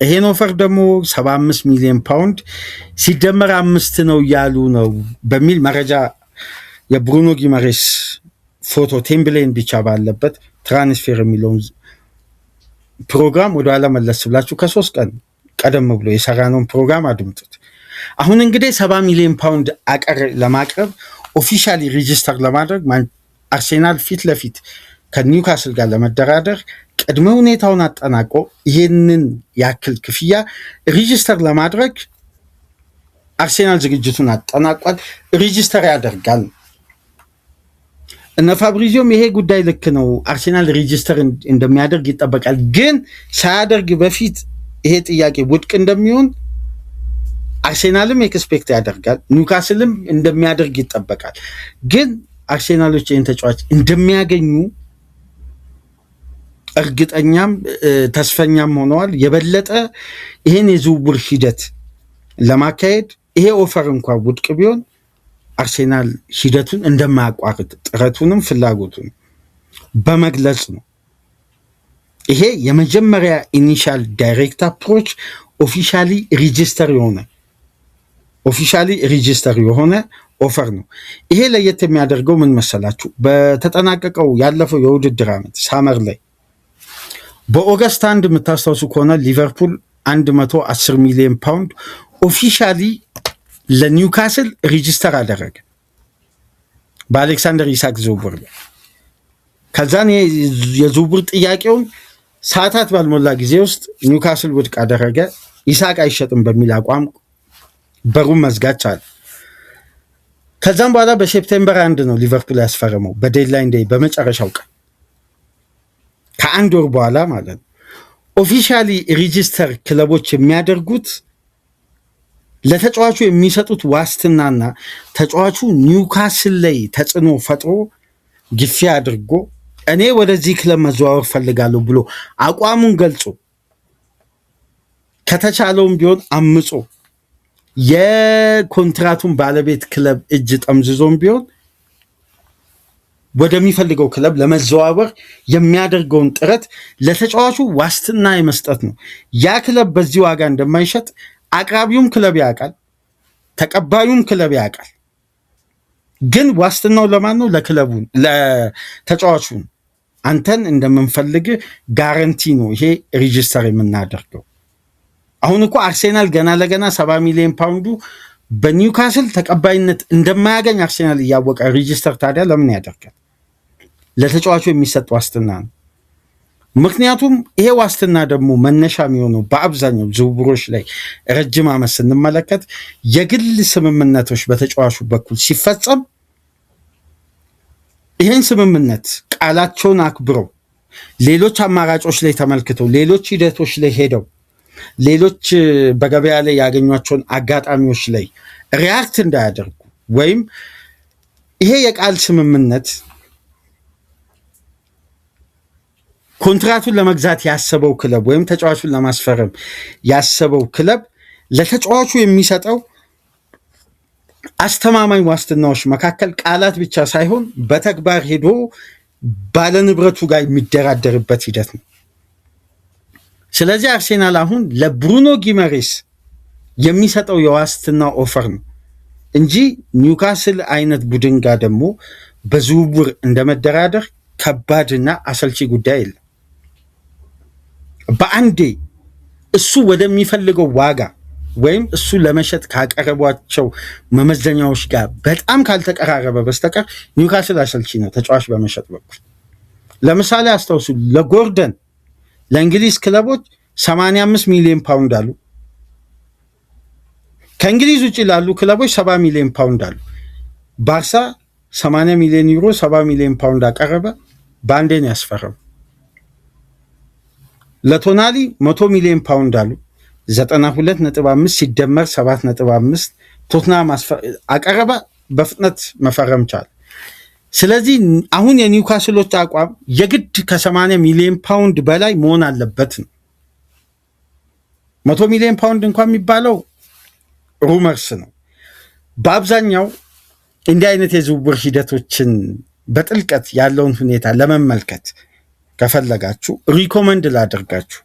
ይሄን ኦፈር ደግሞ 75 ሚሊዮን ፓውንድ ሲደመር 5 ነው እያሉ ነው በሚል መረጃ የብሩኖ ጊመሬስ ፎቶ ቴምብሌን ብቻ ባለበት ትራንስፌር የሚለውን ፕሮግራም ወደኋላ መለስ ብላችሁ ከ3 ቀን ቀደም ብሎ የሰራነውን ፕሮግራም አድምጡት። አሁን እንግዲህ 70 ሚሊዮን ፓውንድ ለማቅረብ ኦፊሻሊ ሪጂስተር ለማድረግ አርሴናል ፊት ለፊት ከኒውካስል ጋር ለመደራደር ቅድመ ሁኔታውን አጠናቆ ይህንን ያክል ክፍያ ሪጂስተር ለማድረግ አርሴናል ዝግጅቱን አጠናቋል። ሪጂስተር ያደርጋል። እነ ፋብሪዚዮም ይሄ ጉዳይ ልክ ነው፣ አርሴናል ሪጂስተር እንደሚያደርግ ይጠበቃል። ግን ሳያደርግ በፊት ይሄ ጥያቄ ውድቅ እንደሚሆን አርሴናልም ኤክስፔክት ያደርጋል፣ ኒውካስልም እንደሚያደርግ ይጠበቃል። ግን አርሴናሎች ይህን ተጫዋች እንደሚያገኙ እርግጠኛም ተስፈኛም ሆነዋል። የበለጠ ይህን የዝውውር ሂደት ለማካሄድ ይሄ ኦፈር እንኳን ውድቅ ቢሆን አርሴናል ሂደቱን እንደማያቋርጥ ጥረቱንም ፍላጎቱን በመግለጽ ነው። ይሄ የመጀመሪያ ኢኒሻል ዳይሬክት አፕሮች ኦፊሻሊ ሪጂስተር የሆነ ኦፈር ነው። ይሄ ለየት የሚያደርገው ምን መሰላችሁ? በተጠናቀቀው ያለፈው የውድድር ዓመት ሳመር ላይ በኦገስት 1 የምታስታውሱ ከሆነ ሊቨርፑል 110 ሚሊዮን ፓውንድ ኦፊሻሊ ለኒውካስል ሪጂስተር አደረገ በአሌክሳንደር ኢሳክ ዝውውር ላይ። ከዛን የዝውውር ጥያቄውን ሰዓታት ባልሞላ ጊዜ ውስጥ ኒውካስል ውድቅ አደረገ። ኢሳክ አይሸጥም በሚል አቋም በሩን መዝጋት ቻለ። ከዛም በኋላ በሴፕቴምበር 1 ነው ሊቨርፑል ያስፈረመው በዴድላይን ዴይ በመጨረሻው ቀን ከአንድ ወር በኋላ ማለት ነው። ኦፊሻሊ ሪጂስተር ክለቦች የሚያደርጉት ለተጫዋቹ የሚሰጡት ዋስትናና ተጫዋቹ ኒውካስል ላይ ተጽዕኖ ፈጥሮ ግፊያ አድርጎ እኔ ወደዚህ ክለብ መዘዋወር ፈልጋለሁ ብሎ አቋሙን ገልጾ ከተቻለውም ቢሆን አምጾ የኮንትራቱን ባለቤት ክለብ እጅ ጠምዝዞም ቢሆን ወደሚፈልገው ክለብ ለመዘዋወር የሚያደርገውን ጥረት ለተጫዋቹ ዋስትና የመስጠት ነው። ያ ክለብ በዚህ ዋጋ እንደማይሸጥ አቅራቢውም ክለብ ያውቃል፣ ተቀባዩም ክለብ ያውቃል። ግን ዋስትናው ለማን ነው? ለክለቡ፣ ለተጫዋቹ። አንተን እንደምንፈልግ ጋረንቲ ነው ይሄ ሪጂስተር የምናደርገው። አሁን እኮ አርሴናል ገና ለገና 70 ሚሊዮን ፓውንዱ በኒውካስል ተቀባይነት እንደማያገኝ አርሴናል እያወቀ ሪጂስተር ታዲያ ለምን ያደርጋል? ለተጫዋቹ የሚሰጥ ዋስትና ነው። ምክንያቱም ይሄ ዋስትና ደግሞ መነሻ የሚሆነው በአብዛኛው ዝውውሮች ላይ ረጅም ዓመት ስንመለከት የግል ስምምነቶች በተጫዋቹ በኩል ሲፈጸም ይህን ስምምነት ቃላቸውን አክብረው ሌሎች አማራጮች ላይ ተመልክተው ሌሎች ሂደቶች ላይ ሄደው ሌሎች በገበያ ላይ ያገኟቸውን አጋጣሚዎች ላይ ሪያክት እንዳያደርጉ ወይም ይሄ የቃል ስምምነት ኮንትራቱን ለመግዛት ያሰበው ክለብ ወይም ተጫዋቹን ለማስፈረም ያሰበው ክለብ ለተጫዋቹ የሚሰጠው አስተማማኝ ዋስትናዎች መካከል ቃላት ብቻ ሳይሆን በተግባር ሄዶ ባለንብረቱ ጋር የሚደራደርበት ሂደት ነው። ስለዚህ አርሴናል አሁን ለብሩኖ ጊመሬስ የሚሰጠው የዋስትና ኦፈር ነው እንጂ ኒውካስል አይነት ቡድን ጋር ደግሞ በዝውውር እንደመደራደር ከባድና አሰልቺ ጉዳይ የለም። በአንዴ እሱ ወደሚፈልገው ዋጋ ወይም እሱ ለመሸጥ ካቀረቧቸው መመዘኛዎች ጋር በጣም ካልተቀራረበ በስተቀር ኒውካስል አሰልቺ ነው ተጫዋች በመሸጥ በኩል። ለምሳሌ አስታውሱ፣ ለጎርደን ለእንግሊዝ ክለቦች 85 ሚሊዮን ፓውንድ አሉ። ከእንግሊዝ ውጭ ላሉ ክለቦች 70 ሚሊዮን ፓውንድ አሉ። ባርሳ 80 ሚሊዮን ዩሮ 70 ሚሊዮን ፓውንድ አቀረበ፣ በአንዴ ነው ያስፈረሙ። ለቶናሊ 100 ሚሊዮን ፓውንድ አሉ። 92.5 ሲደመር 7.5 ቶትናም አቀረበ፣ በፍጥነት መፈረም ቻለ። ስለዚህ አሁን የኒውካስሎች አቋም የግድ ከ80 ሚሊዮን ፓውንድ በላይ መሆን አለበት ነው። 100 ሚሊዮን ፓውንድ እንኳን የሚባለው ሩመርስ ነው። በአብዛኛው እንዲህ አይነት የዝውውር ሂደቶችን በጥልቀት ያለውን ሁኔታ ለመመልከት ከፈለጋችሁ ሪኮመንድ ላደርጋችሁ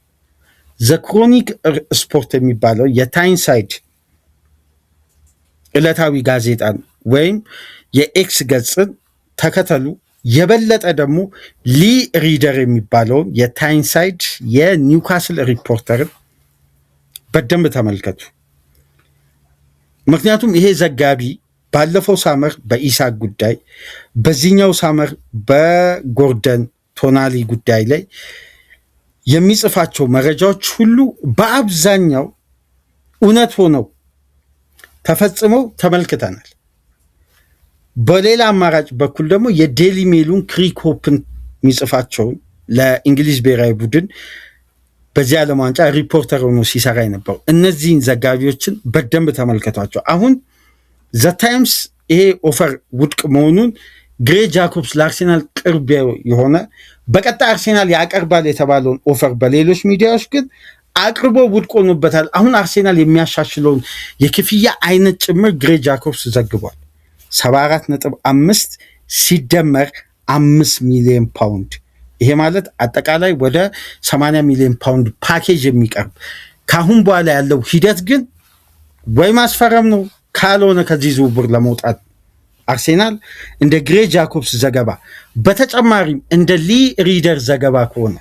ዘ ክሮኒክ ስፖርት የሚባለው የታይንሳይድ ዕለታዊ ጋዜጣን ወይም የኤክስ ገጽን ተከተሉ። የበለጠ ደግሞ ሊ ሪደር የሚባለውን የታይንሳይድ የኒውካስል ሪፖርተርን በደንብ ተመልከቱ። ምክንያቱም ይሄ ዘጋቢ ባለፈው ሳመር በኢሳቅ ጉዳይ፣ በዚህኛው ሳመር በጎርደን ቶናሊ ጉዳይ ላይ የሚጽፋቸው መረጃዎች ሁሉ በአብዛኛው እውነት ሆነው ተፈጽመው ተመልክተናል። በሌላ አማራጭ በኩል ደግሞ የዴሊ ሜሉን ክሪክ ሆፕን የሚጽፋቸውን ለእንግሊዝ ብሔራዊ ቡድን በዚህ ዓለም ዋንጫ ሪፖርተር ሆኖ ሲሰራ የነበረው እነዚህን ዘጋቢዎችን በደንብ ተመልከቷቸው። አሁን ዘ ታይምስ ይሄ ኦፈር ውድቅ መሆኑን ግሬ ጃኮብስ ለአርሴናል ቅርብ የሆነ በቀጣይ አርሴናል ያቀርባል የተባለውን ኦፈር በሌሎች ሚዲያዎች ግን አቅርቦ ውድቅ ሆኖበታል። አሁን አርሴናል የሚያሻሽለውን የክፍያ አይነት ጭምር ግሬ ጃኮብስ ዘግቧል። 74.5 ሲደመር 5 ሚሊዮን ፓውንድ፣ ይሄ ማለት አጠቃላይ ወደ 80 ሚሊዮን ፓውንድ ፓኬጅ የሚቀርብ። ካሁን በኋላ ያለው ሂደት ግን ወይ ማስፈረም ነው፣ ካልሆነ ከዚህ ዝውውር ለመውጣት አርሴናል እንደ ግሬ ጃኮብስ ዘገባ፣ በተጨማሪም እንደ ሊ ሪደር ዘገባ ከሆነ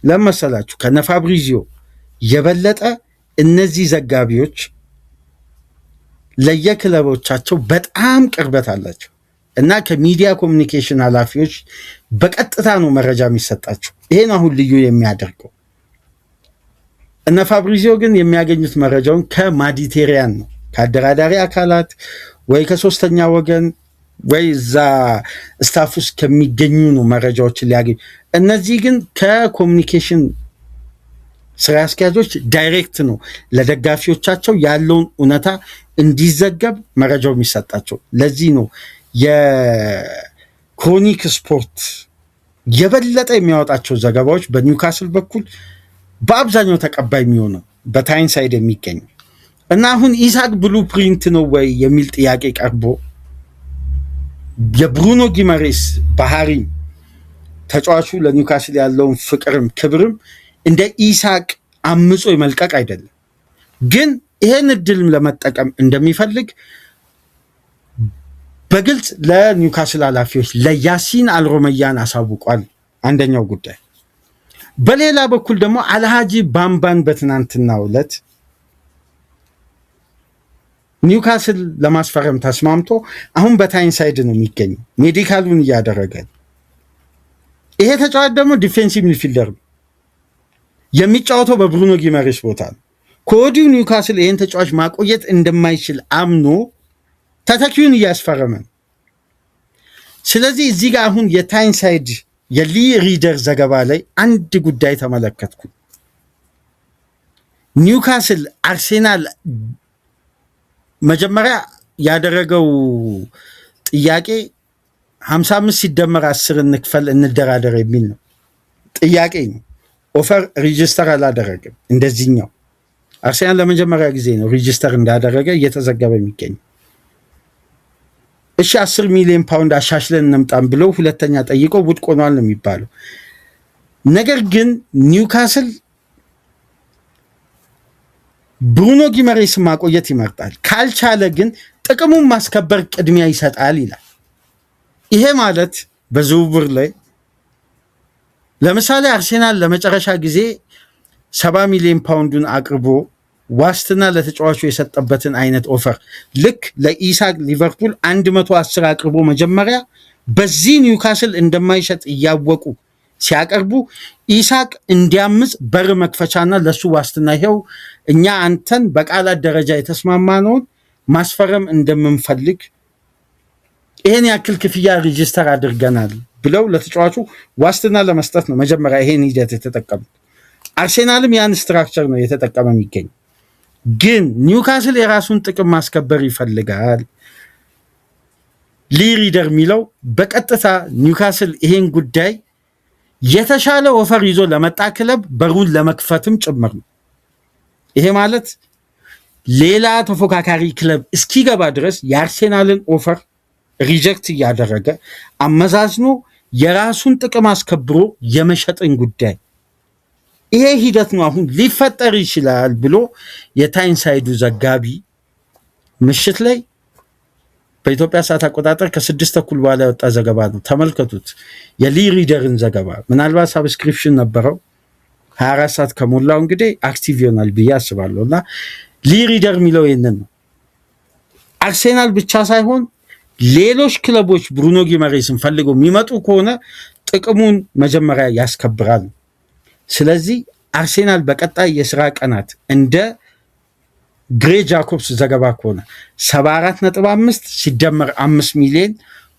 ለመሰላችሁ ከነፋብሪዚዮ የበለጠ እነዚህ ዘጋቢዎች ለየክለቦቻቸው በጣም ቅርበት አላቸው እና ከሚዲያ ኮሚኒኬሽን ኃላፊዎች በቀጥታ ነው መረጃ የሚሰጣቸው። ይሄን አሁን ልዩ የሚያደርገው እነ ፋብሪዚዮ ግን የሚያገኙት መረጃውን ከማዲቴሪያን ነው፣ ከአደራዳሪ አካላት ወይ ከሶስተኛ ወገን ወይ እዛ ስታፍ ውስጥ ከሚገኙ ነው መረጃዎችን ሊያገኙ። እነዚህ ግን ከኮሚኒኬሽን ስራ አስኪያጆች ዳይሬክት ነው ለደጋፊዎቻቸው ያለውን እውነታ እንዲዘገብ መረጃው የሚሰጣቸው። ለዚህ ነው የክሮኒክ ስፖርት የበለጠ የሚያወጣቸው ዘገባዎች በኒውካስል በኩል በአብዛኛው ተቀባይ የሚሆነው በታይንሳይድ የሚገኙ እና አሁን ኢሳቅ ብሉ ፕሪንት ነው ወይ የሚል ጥያቄ ቀርቦ የብሩኖ ጊመሬስ ባህሪም ተጫዋቹ ለኒውካስል ያለውን ፍቅርም ክብርም እንደ ኢሳቅ አምጾ የመልቀቅ አይደለም፣ ግን ይሄን እድልም ለመጠቀም እንደሚፈልግ በግልጽ ለኒውካስል ኃላፊዎች ለያሲን አልሮመያን አሳውቋል። አንደኛው ጉዳይ። በሌላ በኩል ደግሞ አልሃጂ ባምባን በትናንትናው ዕለት ኒውካስል ለማስፈረም ተስማምቶ አሁን በታይንሳይድ ነው የሚገኘው፣ ሜዲካሉን እያደረገ። ይሄ ተጫዋች ደግሞ ዲፌንሲቭ ሚድፊልደር ነው፣ የሚጫወተው በብሩኖ ጊመሬስ ቦታ ነው። ከወዲሁ ኒውካስል ይህን ተጫዋች ማቆየት እንደማይችል አምኖ ተተኪውን እያስፈረመ ነው። ስለዚህ እዚህ ጋር አሁን የታይንሳይድ የሊ ሪደር ዘገባ ላይ አንድ ጉዳይ ተመለከትኩ። ኒውካስል አርሴናል መጀመሪያ ያደረገው ጥያቄ 55 ሲደመር 10 እንክፈል እንደራደር የሚል ነው ጥያቄ ነው። ኦፈር ሪጅስተር አላደረግም። እንደዚህኛው አርሴናል ለመጀመሪያ ጊዜ ነው ሪጅስተር እንዳደረገ እየተዘገበ የሚገኝ። እሺ 10 ሚሊዮን ፓውንድ አሻሽለን እንምጣም ብለው ሁለተኛ ጠይቆ ውድቅ ሆኗል ነው የሚባለው። ነገር ግን ኒውካስል ብሩኖ ጊመሬስ ማቆየት ይመርጣል፣ ካልቻለ ግን ጥቅሙን ማስከበር ቅድሚያ ይሰጣል ይላል። ይሄ ማለት በዝውውር ላይ ለምሳሌ አርሴናል ለመጨረሻ ጊዜ 70 ሚሊዮን ፓውንዱን አቅርቦ ዋስትና ለተጫዋቹ የሰጠበትን አይነት ኦፈር ልክ ለኢሳቅ ሊቨርፑል 110 አቅርቦ መጀመሪያ በዚህ ኒውካስል እንደማይሸጥ እያወቁ ሲያቀርቡ ኢሳቅ እንዲያምጽ በር መክፈቻና ለሱ ዋስትና ይሄው እኛ አንተን በቃላት ደረጃ የተስማማነውን ማስፈረም እንደምንፈልግ ይሄን ያክል ክፍያ ሬጂስተር አድርገናል ብለው ለተጫዋቹ ዋስትና ለመስጠት ነው መጀመሪያ ይሄን ሂደት የተጠቀሙት። አርሴናልም ያን ስትራክቸር ነው የተጠቀመ የሚገኝ። ግን ኒውካስል የራሱን ጥቅም ማስከበር ይፈልጋል። ሊሪደር የሚለው በቀጥታ ኒውካስል ይሄን ጉዳይ የተሻለ ኦፈር ይዞ ለመጣ ክለብ በሩን ለመክፈትም ጭምር ነው። ይሄ ማለት ሌላ ተፎካካሪ ክለብ እስኪገባ ድረስ የአርሴናልን ኦፈር ሪጀክት እያደረገ አመዛዝኖ የራሱን ጥቅም አስከብሮ የመሸጥን ጉዳይ ይሄ ሂደት ነው አሁን ሊፈጠር ይችላል ብሎ የታይንሳይዱ ዘጋቢ ምሽት ላይ በኢትዮጵያ ሰዓት አቆጣጠር ከ6:30 በኋላ የወጣ ዘገባ ነው። ተመልከቱት የሊሪደርን ዘገባ። ምናልባት ሳብስክሪፕሽን ነበረው 24 ሰዓት ከሞላው እንግዲህ አክቲቭ ይሆናል ብዬ አስባለሁ። እና ሊሪደር የሚለው ይህንን ነው። አርሴናል ብቻ ሳይሆን ሌሎች ክለቦች ብሩኖ ጊመሬስን ፈልገው የሚመጡ ከሆነ ጥቅሙን መጀመሪያ ያስከብራል። ስለዚህ አርሴናል በቀጣይ የስራ ቀናት እንደ ግሬ ጃኮብስ ዘገባ ከሆነ 74.5 ሲደመር 5 ሚሊዮን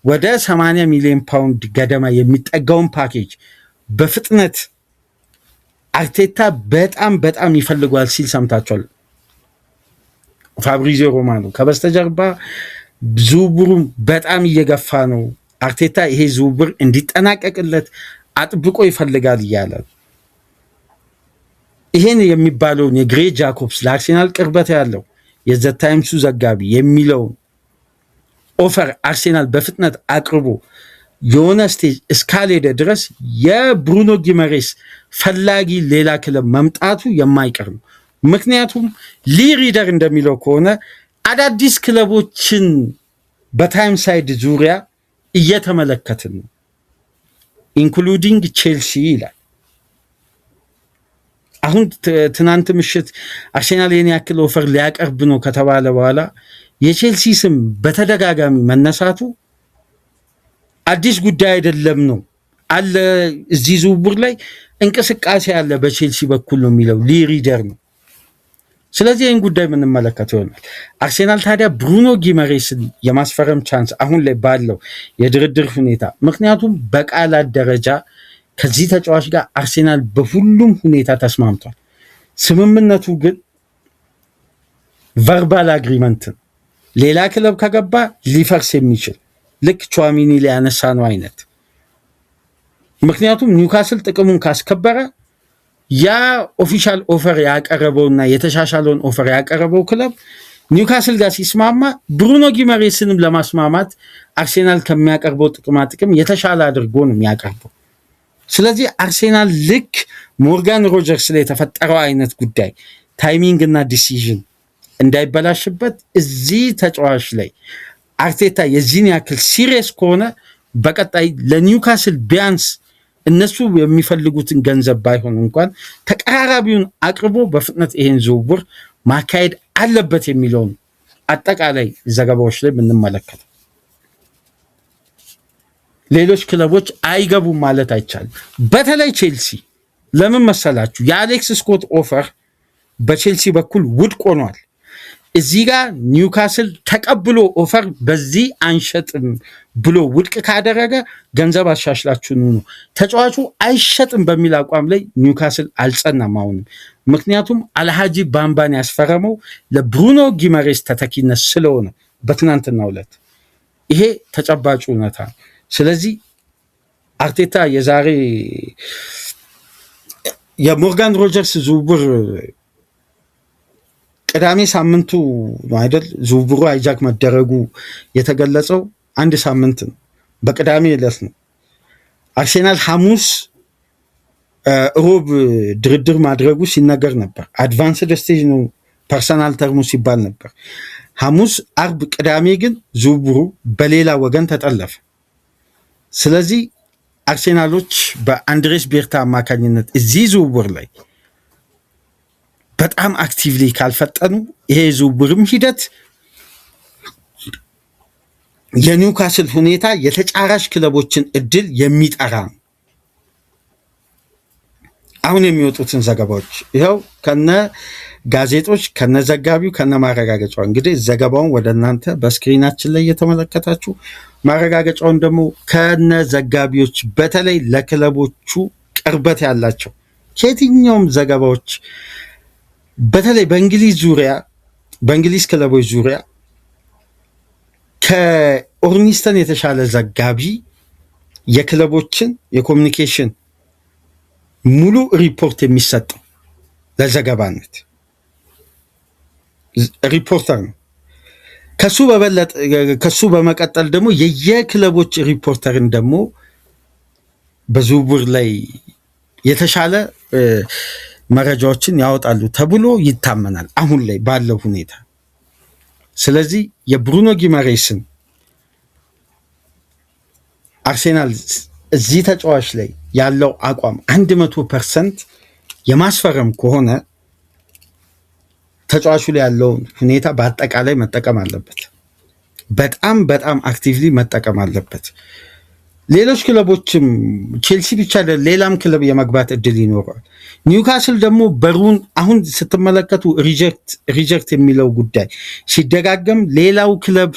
ወደ 80 ሚሊዮን ፓውንድ ገደማ የሚጠጋውን ፓኬጅ በፍጥነት አርቴታ በጣም ይፈልጓል ሲል ሰምታችኋል። ፋብሪዚዮ ሮማኖ ከበስተጀርባ ዝውውሩም በጣም እየገፋ ነው። አርቴታ ይሄ ዝውውር እንዲጠናቀቅለት አጥብቆ ይፈልጋል እያለ ይሄን የሚባለውን የግሬ ጃኮብስ ለአርሴናል ቅርበት ያለው የዘ ታይምሱ ዘጋቢ የሚለውን ኦፈር አርሴናል በፍጥነት አቅርቦ የሆነ ስቴጅ እስካልሄደ ድረስ የብሩኖ ጊመሬስ ፈላጊ ሌላ ክለብ መምጣቱ የማይቀር ነው። ምክንያቱም ሊሪደር እንደሚለው ከሆነ አዳዲስ ክለቦችን በታይም ሳይድ ዙሪያ እየተመለከትን ነው ኢንክሉዲንግ ቼልሲ ይላል። አሁን ትናንት ምሽት አርሴናል የኔ ያክል ኦፈር ሊያቀርብ ነው ከተባለ በኋላ የቼልሲ ስም በተደጋጋሚ መነሳቱ አዲስ ጉዳይ አይደለም ነው አለ። እዚህ ዝውውር ላይ እንቅስቃሴ አለ በቼልሲ በኩል ነው የሚለው ሊሪደር ነው። ስለዚህ ይህን ጉዳይ የምንመለከተው ይሆናል። አርሴናል ታዲያ ብሩኖ ጊመሬስን የማስፈረም ቻንስ አሁን ላይ ባለው የድርድር ሁኔታ፣ ምክንያቱም በቃላት ደረጃ ከዚህ ተጫዋች ጋር አርሴናል በሁሉም ሁኔታ ተስማምቷል። ስምምነቱ ግን ቨርባል አግሪመንት ሌላ ክለብ ከገባ ሊፈርስ የሚችል ልክ ቹዋሚኒ ላይ ያነሳ ነው አይነት። ምክንያቱም ኒውካስል ጥቅሙን ካስከበረ ያ ኦፊሻል ኦፈር ያቀረበውና የተሻሻለውን ኦፈር ያቀረበው ክለብ ኒውካስል ጋር ሲስማማ ብሩኖ ጊመሬስንም ለማስማማት አርሴናል ከሚያቀርበው ጥቅማ ጥቅም የተሻለ አድርጎ ነው የሚያቀርበው። ስለዚህ አርሴናል ልክ ሞርጋን ሮጀርስ ላይ የተፈጠረው አይነት ጉዳይ ታይሚንግ እና ዲሲዥን እንዳይበላሽበት እዚህ ተጫዋች ላይ አርቴታ የዚህን ያክል ሲሪየስ ከሆነ በቀጣይ ለኒውካስል ቢያንስ እነሱ የሚፈልጉትን ገንዘብ ባይሆን እንኳን ተቀራራቢውን አቅርቦ በፍጥነት ይሄን ዝውውር ማካሄድ አለበት የሚለውን አጠቃላይ ዘገባዎች ላይ የምንመለከተው። ሌሎች ክለቦች አይገቡም ማለት አይቻልም። በተለይ ቼልሲ ለምን መሰላችሁ? የአሌክስ ስኮት ኦፈር በቼልሲ በኩል ውድቅ ሆኗል። እዚህ ጋር ኒውካስል ተቀብሎ ኦፈር በዚህ አንሸጥም ብሎ ውድቅ ካደረገ ገንዘብ አሻሽላችሁ ነው ተጫዋቹ አይሸጥም በሚል አቋም ላይ ኒውካስል አልጸናም አሁንም። ምክንያቱም አልሃጂ ባምባን ያስፈረመው ለብሩኖ ጊመሬስ ተተኪነት ስለሆነ በትናንትናው ዕለት ይሄ ተጨባጭ እውነታ ነው። ስለዚህ አርቴታ የዛሬ የሞርጋን ሮጀርስ ዝውውር ቅዳሜ ሳምንቱ ነው አይደል? ዝውውሩ አይጃክ መደረጉ የተገለጸው አንድ ሳምንት ነው። በቅዳሜ ዕለት ነው። አርሴናል ሐሙስ ሮብ ድርድር ማድረጉ ሲነገር ነበር። አድቫንስድ ስቴጅ ነው ፐርሰናል ተርሙ ሲባል ነበር። ሐሙስ፣ አርብ፣ ቅዳሜ ግን ዝውውሩ በሌላ ወገን ተጠለፈ። ስለዚህ አርሴናሎች በአንድሬስ ቤርታ አማካኝነት እዚህ ዝውውር ላይ በጣም አክቲቭሊ ካልፈጠኑ ይሄ ዝውውርም ሂደት የኒውካስል ሁኔታ የተጫራች ክለቦችን እድል የሚጠራ ነው። አሁን የሚወጡትን ዘገባዎች ይኸው ከነ ጋዜጦች ከነ ዘጋቢው ከነ ማረጋገጫው እንግዲህ ዘገባውን ወደ እናንተ በስክሪናችን ላይ እየተመለከታችሁ ማረጋገጫውን ደግሞ ከነ ዘጋቢዎች በተለይ ለክለቦቹ ቅርበት ያላቸው ከየትኛውም ዘገባዎች በተለይ በእንግሊዝ ክለቦች ዙሪያ ከኦርኒስተን የተሻለ ዘጋቢ የክለቦችን የኮሚኒኬሽን ሙሉ ሪፖርት የሚሰጠው ለዘገባነት ሪፖርተር ነው። ከሱ በመቀጠል ደግሞ የየክለቦች ሪፖርተርን ደግሞ በዝውውር ላይ የተሻለ መረጃዎችን ያወጣሉ ተብሎ ይታመናል አሁን ላይ ባለው ሁኔታ። ስለዚህ የብሩኖ ጊማሬስን አርሴናል እዚህ ተጫዋች ላይ ያለው አቋም 100% የማስፈረም ከሆነ ተጫዋቹ ላይ ያለውን ሁኔታ በአጠቃላይ መጠቀም አለበት። በጣም አክቲቭሊ መጠቀም አለበት። ሌሎች ክለቦችም ቼልሲ ብቻ ሌላም ክለብ የመግባት እድል ይኖረዋል። ኒውካስል ደግሞ በሩን አሁን ስትመለከቱ ሪጀክት የሚለው ጉዳይ ሲደጋገም ሌላው ክለብ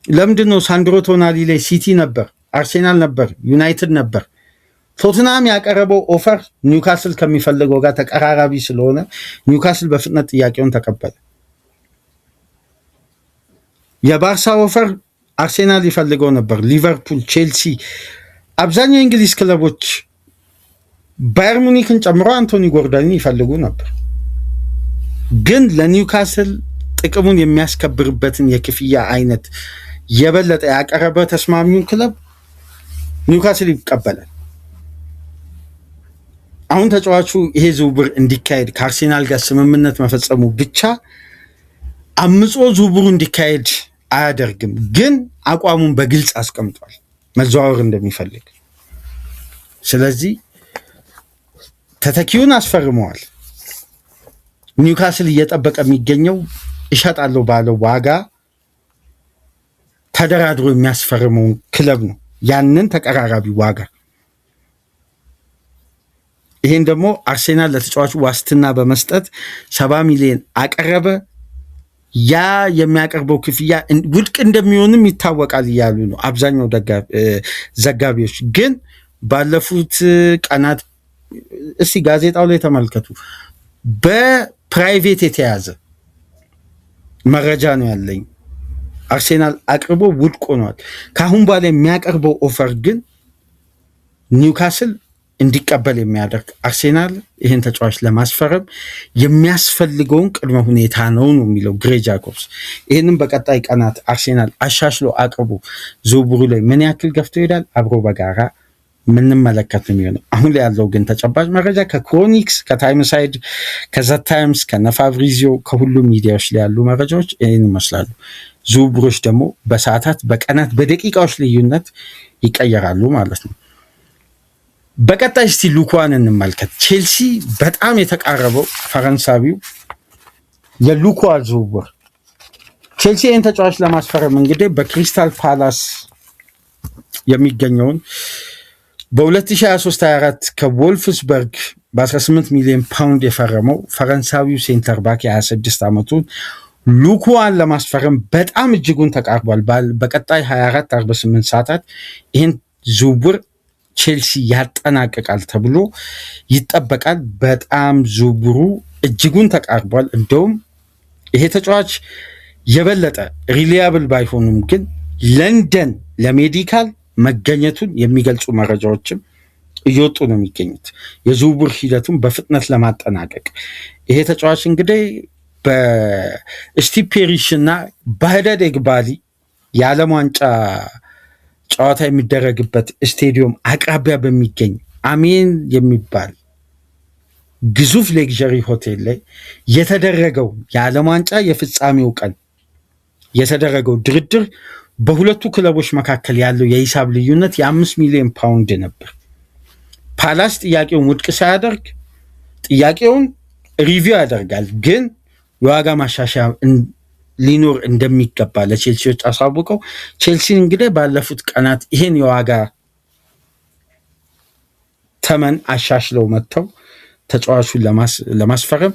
ለምንድን ነው ሳንድሮ ቶናሊ ላይ ሲቲ ነበር፣ አርሴናል ነበር፣ ዩናይትድ ነበር። ቶትናም ያቀረበው ኦፈር ኒውካስል ከሚፈልገው ጋር ተቀራራቢ ስለሆነ ኒውካስል በፍጥነት ጥያቄውን ተቀበለ። የባርሳ ኦፈር አርሴናል ይፈልገው ነበር፣ ሊቨርፑል፣ ቼልሲ፣ አብዛኛው የእንግሊዝ ክለቦች ባየር ሙኒክን ጨምሮ አንቶኒ ጎርደንን ይፈልጉ ነበር። ግን ለኒውካስል ጥቅሙን የሚያስከብርበትን የክፍያ አይነት የበለጠ ያቀረበ ተስማሚውን ክለብ ኒውካስል ይቀበላል። አሁን ተጫዋቹ ይሄ ዝውውር እንዲካሄድ ከአርሴናል ጋር ስምምነት መፈጸሙ ብቻ አምጾ ዝውውሩ እንዲካሄድ አያደርግም። ግን አቋሙን በግልጽ አስቀምጧል መዘዋወር እንደሚፈልግ። ስለዚህ ተተኪውን አስፈርመዋል። ኒውካስል እየጠበቀ የሚገኘው እሸጣለሁ ባለው ዋጋ ተደራድሮ የሚያስፈርመውን ክለብ ነው፣ ያንን ተቀራራቢ ዋጋ። ይሄን ደግሞ አርሴናል ለተጫዋቹ ዋስትና በመስጠት 70 ሚሊዮን አቀረበ። ያ የሚያቀርበው ክፍያ ውድቅ እንደሚሆንም ይታወቃል እያሉ ነው አብዛኛው ዘጋቢዎች። ግን ባለፉት ቀናት እስቲ ጋዜጣው ላይ ተመልከቱ፣ በፕራይቬት የተያዘ መረጃ ነው ያለኝ። አርሴናል አቅርቦ ውድቅ ሆኗል። ከአሁን በኋላ የሚያቀርበው ኦፈር ግን ኒውካስል እንዲቀበል የሚያደርግ አርሴናል ይህን ተጫዋች ለማስፈረም የሚያስፈልገውን ቅድመ ሁኔታ ነው የሚለው ግሬ ጃኮብስ። ይህንም በቀጣይ ቀናት አርሴናል አሻሽሎ አቅርቦ ዝውውሩ ላይ ምን ያክል ገፍቶ ይሄዳል አብሮ በጋራ ምንመለከት ነው የሚሆነው። አሁን ላይ ያለው ግን ተጨባጭ መረጃ ከክሮኒክስ፣ ከታይምሳይድ፣ ከዘታይምስ፣ ከነፋብሪዚዮ ከሁሉም ሚዲያዎች ላይ ያሉ መረጃዎች ይህን ይመስላሉ። ዝውውሮች ደግሞ በሰዓታት፣ በቀናት፣ በደቂቃዎች ልዩነት ይቀየራሉ ማለት ነው። በቀጣይ እስቲ ሉኳን እንመልከት። ቼልሲ በጣም የተቃረበው ፈረንሳዊው የሉኳ ዝውውር። ቼልሲ ይህን ተጫዋች ለማስፈረም እንግዲህ በክሪስታል ፓላስ የሚገኘውን በ2023/24 ከቮልፍስበርግ በ18 ሚሊዮን ፓውንድ የፈረመው ፈረንሳዊው ሴንተር ባክ የ26 ዓመቱን ሉኳን ለማስፈረም በጣም እጅጉን ተቃርቧል። በቀጣይ 24-48 ሰዓታት ይህን ዝውውር ቼልሲ ያጠናቅቃል ተብሎ ይጠበቃል። በጣም ዝውውሩ እጅጉን ተቃርቧል። እንደውም ይሄ ተጫዋች የበለጠ ሪሊያብል ባይሆኑም ግን ለንደን ለሜዲካል መገኘቱን የሚገልጹ መረጃዎችም እየወጡ ነው የሚገኙት። የዝውውር ሂደቱን በፍጥነት ለማጠናቀቅ ይሄ ተጫዋች እንግዲህ በስቲቭ ፔሪሽ እና በህደድ ኤግባሊ የዓለም ዋንጫ ጨዋታ የሚደረግበት ስቴዲየም አቅራቢያ በሚገኝ አሜን የሚባል ግዙፍ ሌክዠሪ ሆቴል ላይ የተደረገው የዓለም ዋንጫ የፍጻሜው ቀን የተደረገው ድርድር በሁለቱ ክለቦች መካከል ያለው የሂሳብ ልዩነት የ5 ሚሊዮን ፓውንድ ነበር። ፓላስ ጥያቄውን ውድቅ ሳያደርግ ጥያቄውን ሪቪው ያደርጋል፣ ግን የዋጋ ማሻሻያ ሊኖር እንደሚገባ ለቼልሲዎች አሳውቀው ቼልሲ እንግዲህ ባለፉት ቀናት ይሄን የዋጋ ተመን አሻሽለው መጥተው ተጫዋቹን ለማስፈረም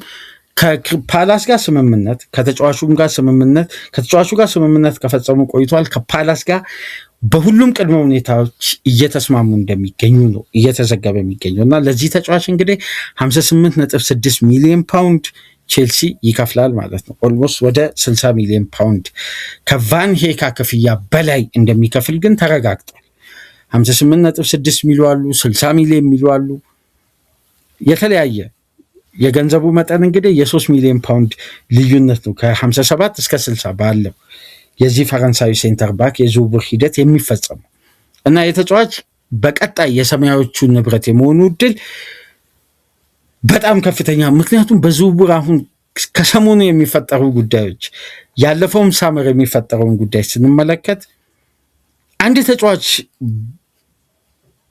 ከፓላስ ጋር ስምምነት ከተጫዋቹ ጋር ስምምነት ከፈጸሙ ቆይቷል። ከፓላስ ጋር በሁሉም ቅድመ ሁኔታዎች እየተስማሙ እንደሚገኙ ነው እየተዘገበ የሚገኘው እና ለዚህ ተጫዋች እንግዲህ 58.6 ሚሊዮን ፓውንድ ቼልሲ ይከፍላል ማለት ነው። ኦልሞስት ወደ 60 ሚሊዮን ፓውንድ ከቫን ሄካ ክፍያ በላይ እንደሚከፍል ግን ተረጋግጧል። 58.6 ሚሉ አሉ፣ 60 ሚሊዮን ሚሉ አሉ። የተለያየ የገንዘቡ መጠን እንግዲህ የ3 ሚሊዮን ፓውንድ ልዩነት ነው ከ57 እስከ 60 ባለው የዚህ ፈረንሳዊ ሴንተር ባክ የዝውውር ሂደት የሚፈጸመው እና የተጫዋች በቀጣይ የሰማያዎቹ ንብረት የመሆኑ እድል በጣም ከፍተኛ። ምክንያቱም በዝውውር አሁን ከሰሞኑ የሚፈጠሩ ጉዳዮች ያለፈውም ሳመር የሚፈጠረውን ጉዳይ ስንመለከት አንድ ተጫዋች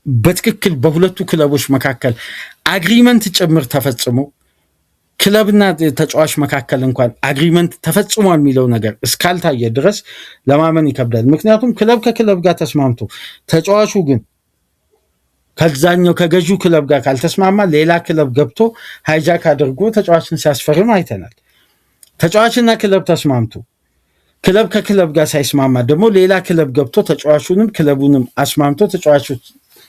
በትክክል በሁለቱ ክለቦች መካከል አግሪመንት ጭምር ተፈጽሞ ክለብና ተጫዋች መካከል እንኳን አግሪመንት ተፈጽሟል የሚለው ነገር እስካልታየ ድረስ ለማመን ይከብዳል። ምክንያቱም ክለብ ከክለብ ጋር ተስማምቶ ተጫዋቹ ግን ከዛኛው ከገዢው ክለብ ጋር ካልተስማማ ሌላ ክለብ ገብቶ ሃይጃክ አድርጎ ተጫዋችን ሲያስፈርም አይተናል። ተጫዋችና ክለብ ተስማምቶ ክለብ ከክለብ ጋር ሳይስማማ ደግሞ ሌላ ክለብ ገብቶ ተጫዋቹንም ክለቡንም አስማምቶ ተጫዋቹ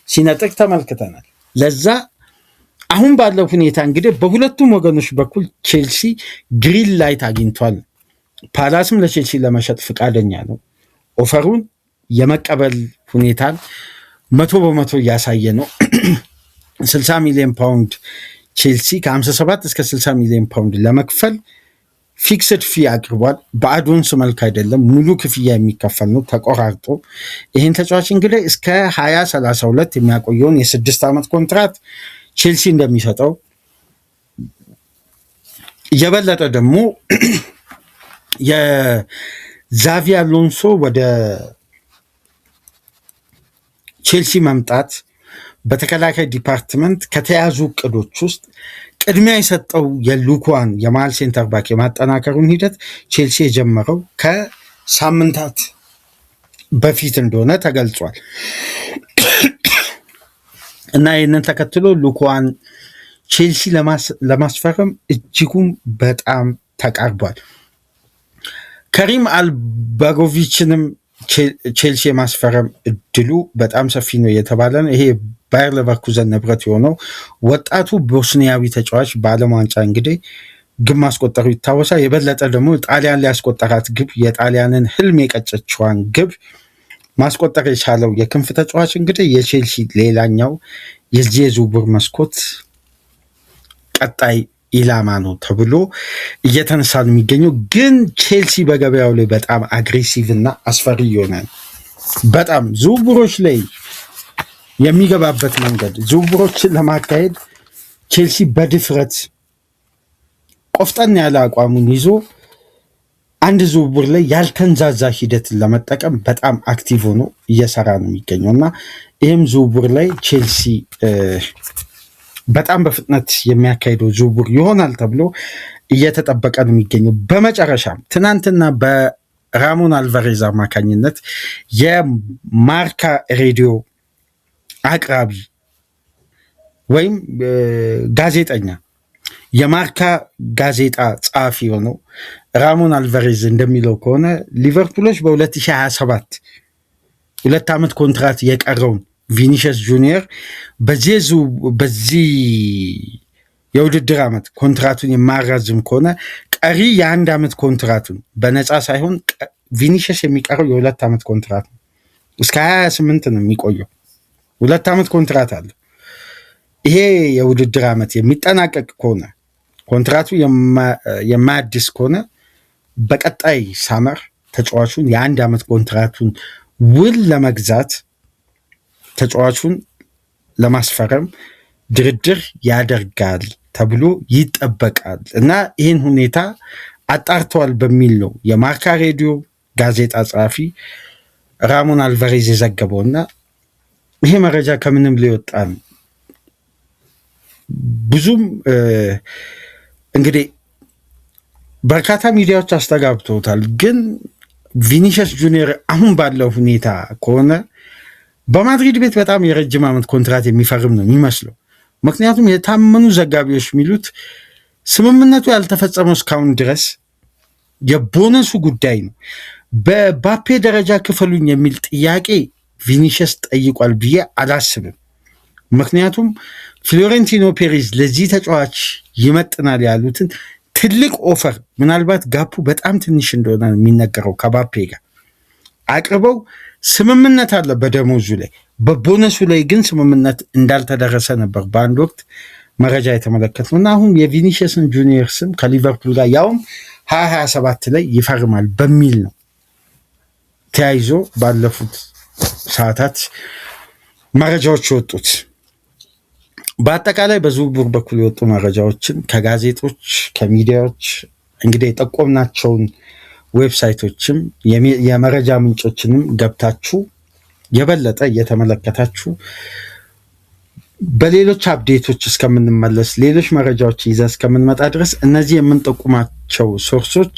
ሲነጥቅ ተመልክተናል። ለዛ አሁን ባለው ሁኔታ እንግዲህ በሁለቱም ወገኖች በኩል ቼልሲ ግሪን ላይት አግኝቷል። ፓላስም ለቼልሲ ለመሸጥ ፍቃደኛ ነው። ኦፈሩን የመቀበል ሁኔታን 100% እያሳየ ነው። 60 ሚሊዮን ፓውንድ ቼልሲ ከ57 እስከ 60 ሚሊዮን ፓውንድ ለመክፈል ፊክስድ ፊ አቅርቧል። በአድቫንስ መልክ አይደለም፣ ሙሉ ክፍያ የሚከፈል ነው ተቆራርጦ። ይህን ተጫዋች እንግዲህ እስከ 2032 የሚያቆየውን የ6 ዓመት ኮንትራት ቼልሲ እንደሚሰጠው የበለጠ ደግሞ የዛቪ አሎንሶ ወደ ቼልሲ መምጣት በተከላካይ ዲፓርትመንት ከተያዙ እቅዶች ውስጥ ቅድሚያ የሰጠው የሉኳን የመሃል ሴንተር ባክ የማጠናከሩን ሂደት ቼልሲ የጀመረው ከሳምንታት በፊት እንደሆነ ተገልጿል እና ይህንን ተከትሎ ሉኳን ቼልሲ ለማስፈረም እጅጉም በጣም ተቃርቧል። ከሪም አልባጎቪችንም ቼልሲ የማስፈረም እድሉ በጣም ሰፊ ነው የተባለ ነው። ይሄ ባየር ሌቨርኩዘን ንብረት የሆነው ወጣቱ ቦስኒያዊ ተጫዋች በዓለም ዋንጫ እንግዲህ ግብ ማስቆጠሩ ይታወሳል። የበለጠ ደግሞ ጣሊያን ሊያስቆጠራት ግብ የጣሊያንን ህልም የቀጨችዋን ግብ ማስቆጠር የቻለው የክንፍ ተጫዋች እንግዲህ የቼልሲ ሌላኛው የዚህ የዝውውር መስኮት ቀጣይ ኢላማ ነው ተብሎ እየተነሳ ነው የሚገኘው። ግን ቼልሲ በገበያው ላይ በጣም አግሬሲቭ እና አስፈሪ ይሆናል። በጣም ዝውውሮች ላይ የሚገባበት መንገድ ዝውውሮችን ለማካሄድ ቼልሲ በድፍረት ቆፍጠን ያለ አቋሙን ይዞ አንድ ዝውውር ላይ ያልተንዛዛ ሂደትን ለመጠቀም በጣም አክቲቭ ሆኖ እየሰራ ነው የሚገኘው እና ይህም ዝውውር ላይ ቼልሲ በጣም በፍጥነት የሚያካሄደው ዝውውር ይሆናል ተብሎ እየተጠበቀ ነው የሚገኘው። በመጨረሻም ትናንትና በራሞን አልቫሬዝ አማካኝነት የማርካ ሬዲዮ አቅራቢ ወይም ጋዜጠኛ የማርካ ጋዜጣ ጸሐፊ ሆነው ራሞን አልቫሬዝ እንደሚለው ከሆነ ሊቨርፑሎች በ2027 2 ዓመት ኮንትራት የቀረውን ቪኒሽስ ጁኒየር በዚህ የውድድር ዓመት ኮንትራቱን የማራዝም ከሆነ ቀሪ የ1 ዓመት ኮንትራቱን በነፃ ሳይሆን ቪኒሽስ የሚቀረው የ2 ዓመት ኮንትራት ነው። እስከ 28 ነው የሚቆየው። 2 ዓመት ኮንትራት አለ። ይሄ የውድድር ዓመት የሚጠናቀቅ ከሆነ ኮንትራቱ የማያድስ ከሆነ በቀጣይ ሳመር ተጫዋቹን የ1 ዓመት ኮንትራቱን ውል ለመግዛት ተጫዋቹን ለማስፈረም ድርድር ያደርጋል ተብሎ ይጠበቃል እና ይህን ሁኔታ አጣርተዋል በሚል ነው የማርካ ሬዲዮ ጋዜጣ ጸሐፊ ራሞን አልቫሬዝ የዘገበው እና ይሄ መረጃ ከምንም ሊወጣ ነው። ብዙም እንግዲህ በርካታ ሚዲያዎች አስተጋብተውታል። ግን ቪኒሽስ ጁኒየር አሁን ባለው ሁኔታ ከሆነ በማድሪድ ቤት በጣም የረጅም ዓመት ኮንትራት የሚፈርም ነው የሚመስለው። ምክንያቱም የታመኑ ዘጋቢዎች የሚሉት ስምምነቱ ያልተፈጸመው እስካሁን ድረስ የቦነሱ ጉዳይ ነው። በባፔ ደረጃ ክፈሉኝ የሚል ጥያቄ ቪኒሽስ ጠይቋል ብዬ አላስብም። ምክንያቱም ፍሎሬንቲኖ ፔሬዝ ለዚህ ተጫዋች ይመጥናል ያሉትን ትልቅ ኦፈር ምናልባት ጋፑ በጣም ትንሽ እንደሆነ የሚነገረው ከባፔ ጋር አቅርበው ስምምነት አለ በደሞዙ ላይ፣ በቦነሱ ላይ ግን ስምምነት እንዳልተደረሰ ነበር በአንድ ወቅት መረጃ የተመለከትነው እና አሁን የቪኒሲየስን ጁኒየር ስም ከሊቨርፑል ጋር ያውም 2027 ላይ ይፈርማል በሚል ነው ተያይዞ ባለፉት ሰዓታት መረጃዎች የወጡት። በአጠቃላይ በዝውውር በኩል የወጡ መረጃዎችን ከጋዜጦች ከሚዲያዎች እንግዲህ የጠቆምናቸውን ዌብሳይቶችም የመረጃ ምንጮችንም ገብታችሁ የበለጠ እየተመለከታችሁ በሌሎች አፕዴቶች እስከምንመለስ ሌሎች መረጃዎች ይዘን እስከምንመጣ ድረስ እነዚህ የምንጠቁማቸው ሶርሶች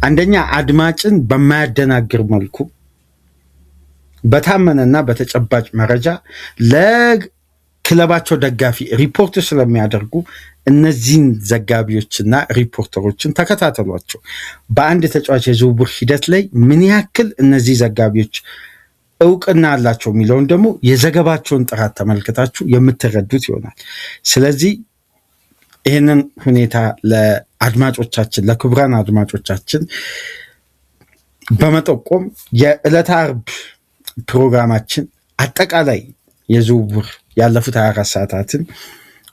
አንደኛ አድማጭን በማያደናግር መልኩ በታመነና በተጨባጭ መረጃ ለክለባቸው ደጋፊ ሪፖርት ስለሚያደርጉ እነዚህን ዘጋቢዎችና ሪፖርተሮችን ተከታተሏቸው። በአንድ ተጫዋች የዝውውር ሂደት ላይ ምን ያክል እነዚህ ዘጋቢዎች እውቅና አላቸው የሚለውን ደግሞ የዘገባቸውን ጥራት ተመልክታችሁ የምትረዱት ይሆናል። ስለዚህ ይህንን ሁኔታ ለአድማጮቻችን ለክቡራን አድማጮቻችን በመጠቆም የዕለተ ዓርብ ፕሮግራማችን አጠቃላይ የዝውውር ያለፉት 24 ሰዓታትን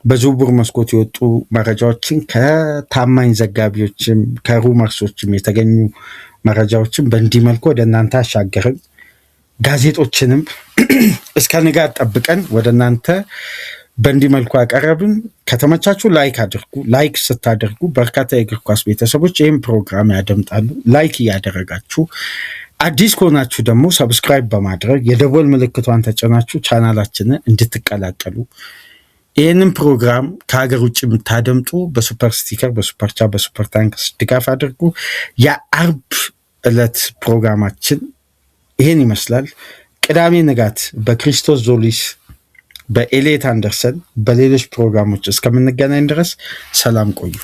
በዝውውር መስኮት የወጡ መረጃዎችን ከታማኝ ዘጋቢዎችም ከሩመርሶችም የተገኙ መረጃዎችን በእንዲህ መልኩ ወደ እናንተ አሻገርን። ጋዜጦችንም እስከ ንጋት ጠብቀን ወደ እናንተ በእንዲህ መልኩ ያቀረብን። ከተመቻችሁ ላይክ አድርጉ። ላይክ ስታደርጉ በርካታ የእግር ኳስ ቤተሰቦች ይህም ፕሮግራም ያደምጣሉ። ላይክ እያደረጋችሁ አዲስ ከሆናችሁ ደግሞ ሰብስክራይብ በማድረግ የደወል ምልክቷን ተጭናችሁ ቻናላችንን እንድትቀላቀሉ፣ ይህንን ፕሮግራም ከሀገር ውጭ የምታደምጡ በሱፐር ስቲከር፣ በሱፐር ቻት፣ በሱፐር ታንክስ ድጋፍ አድርጉ። የዓርብ ዕለት ፕሮግራማችን ይሄን ይመስላል። ቅዳሜ ንጋት በክሪስቶስ ዞሊስ በኤሌት አንደርሰን በሌሎች ፕሮግራሞች እስከምንገናኝ ድረስ ሰላም ቆዩ።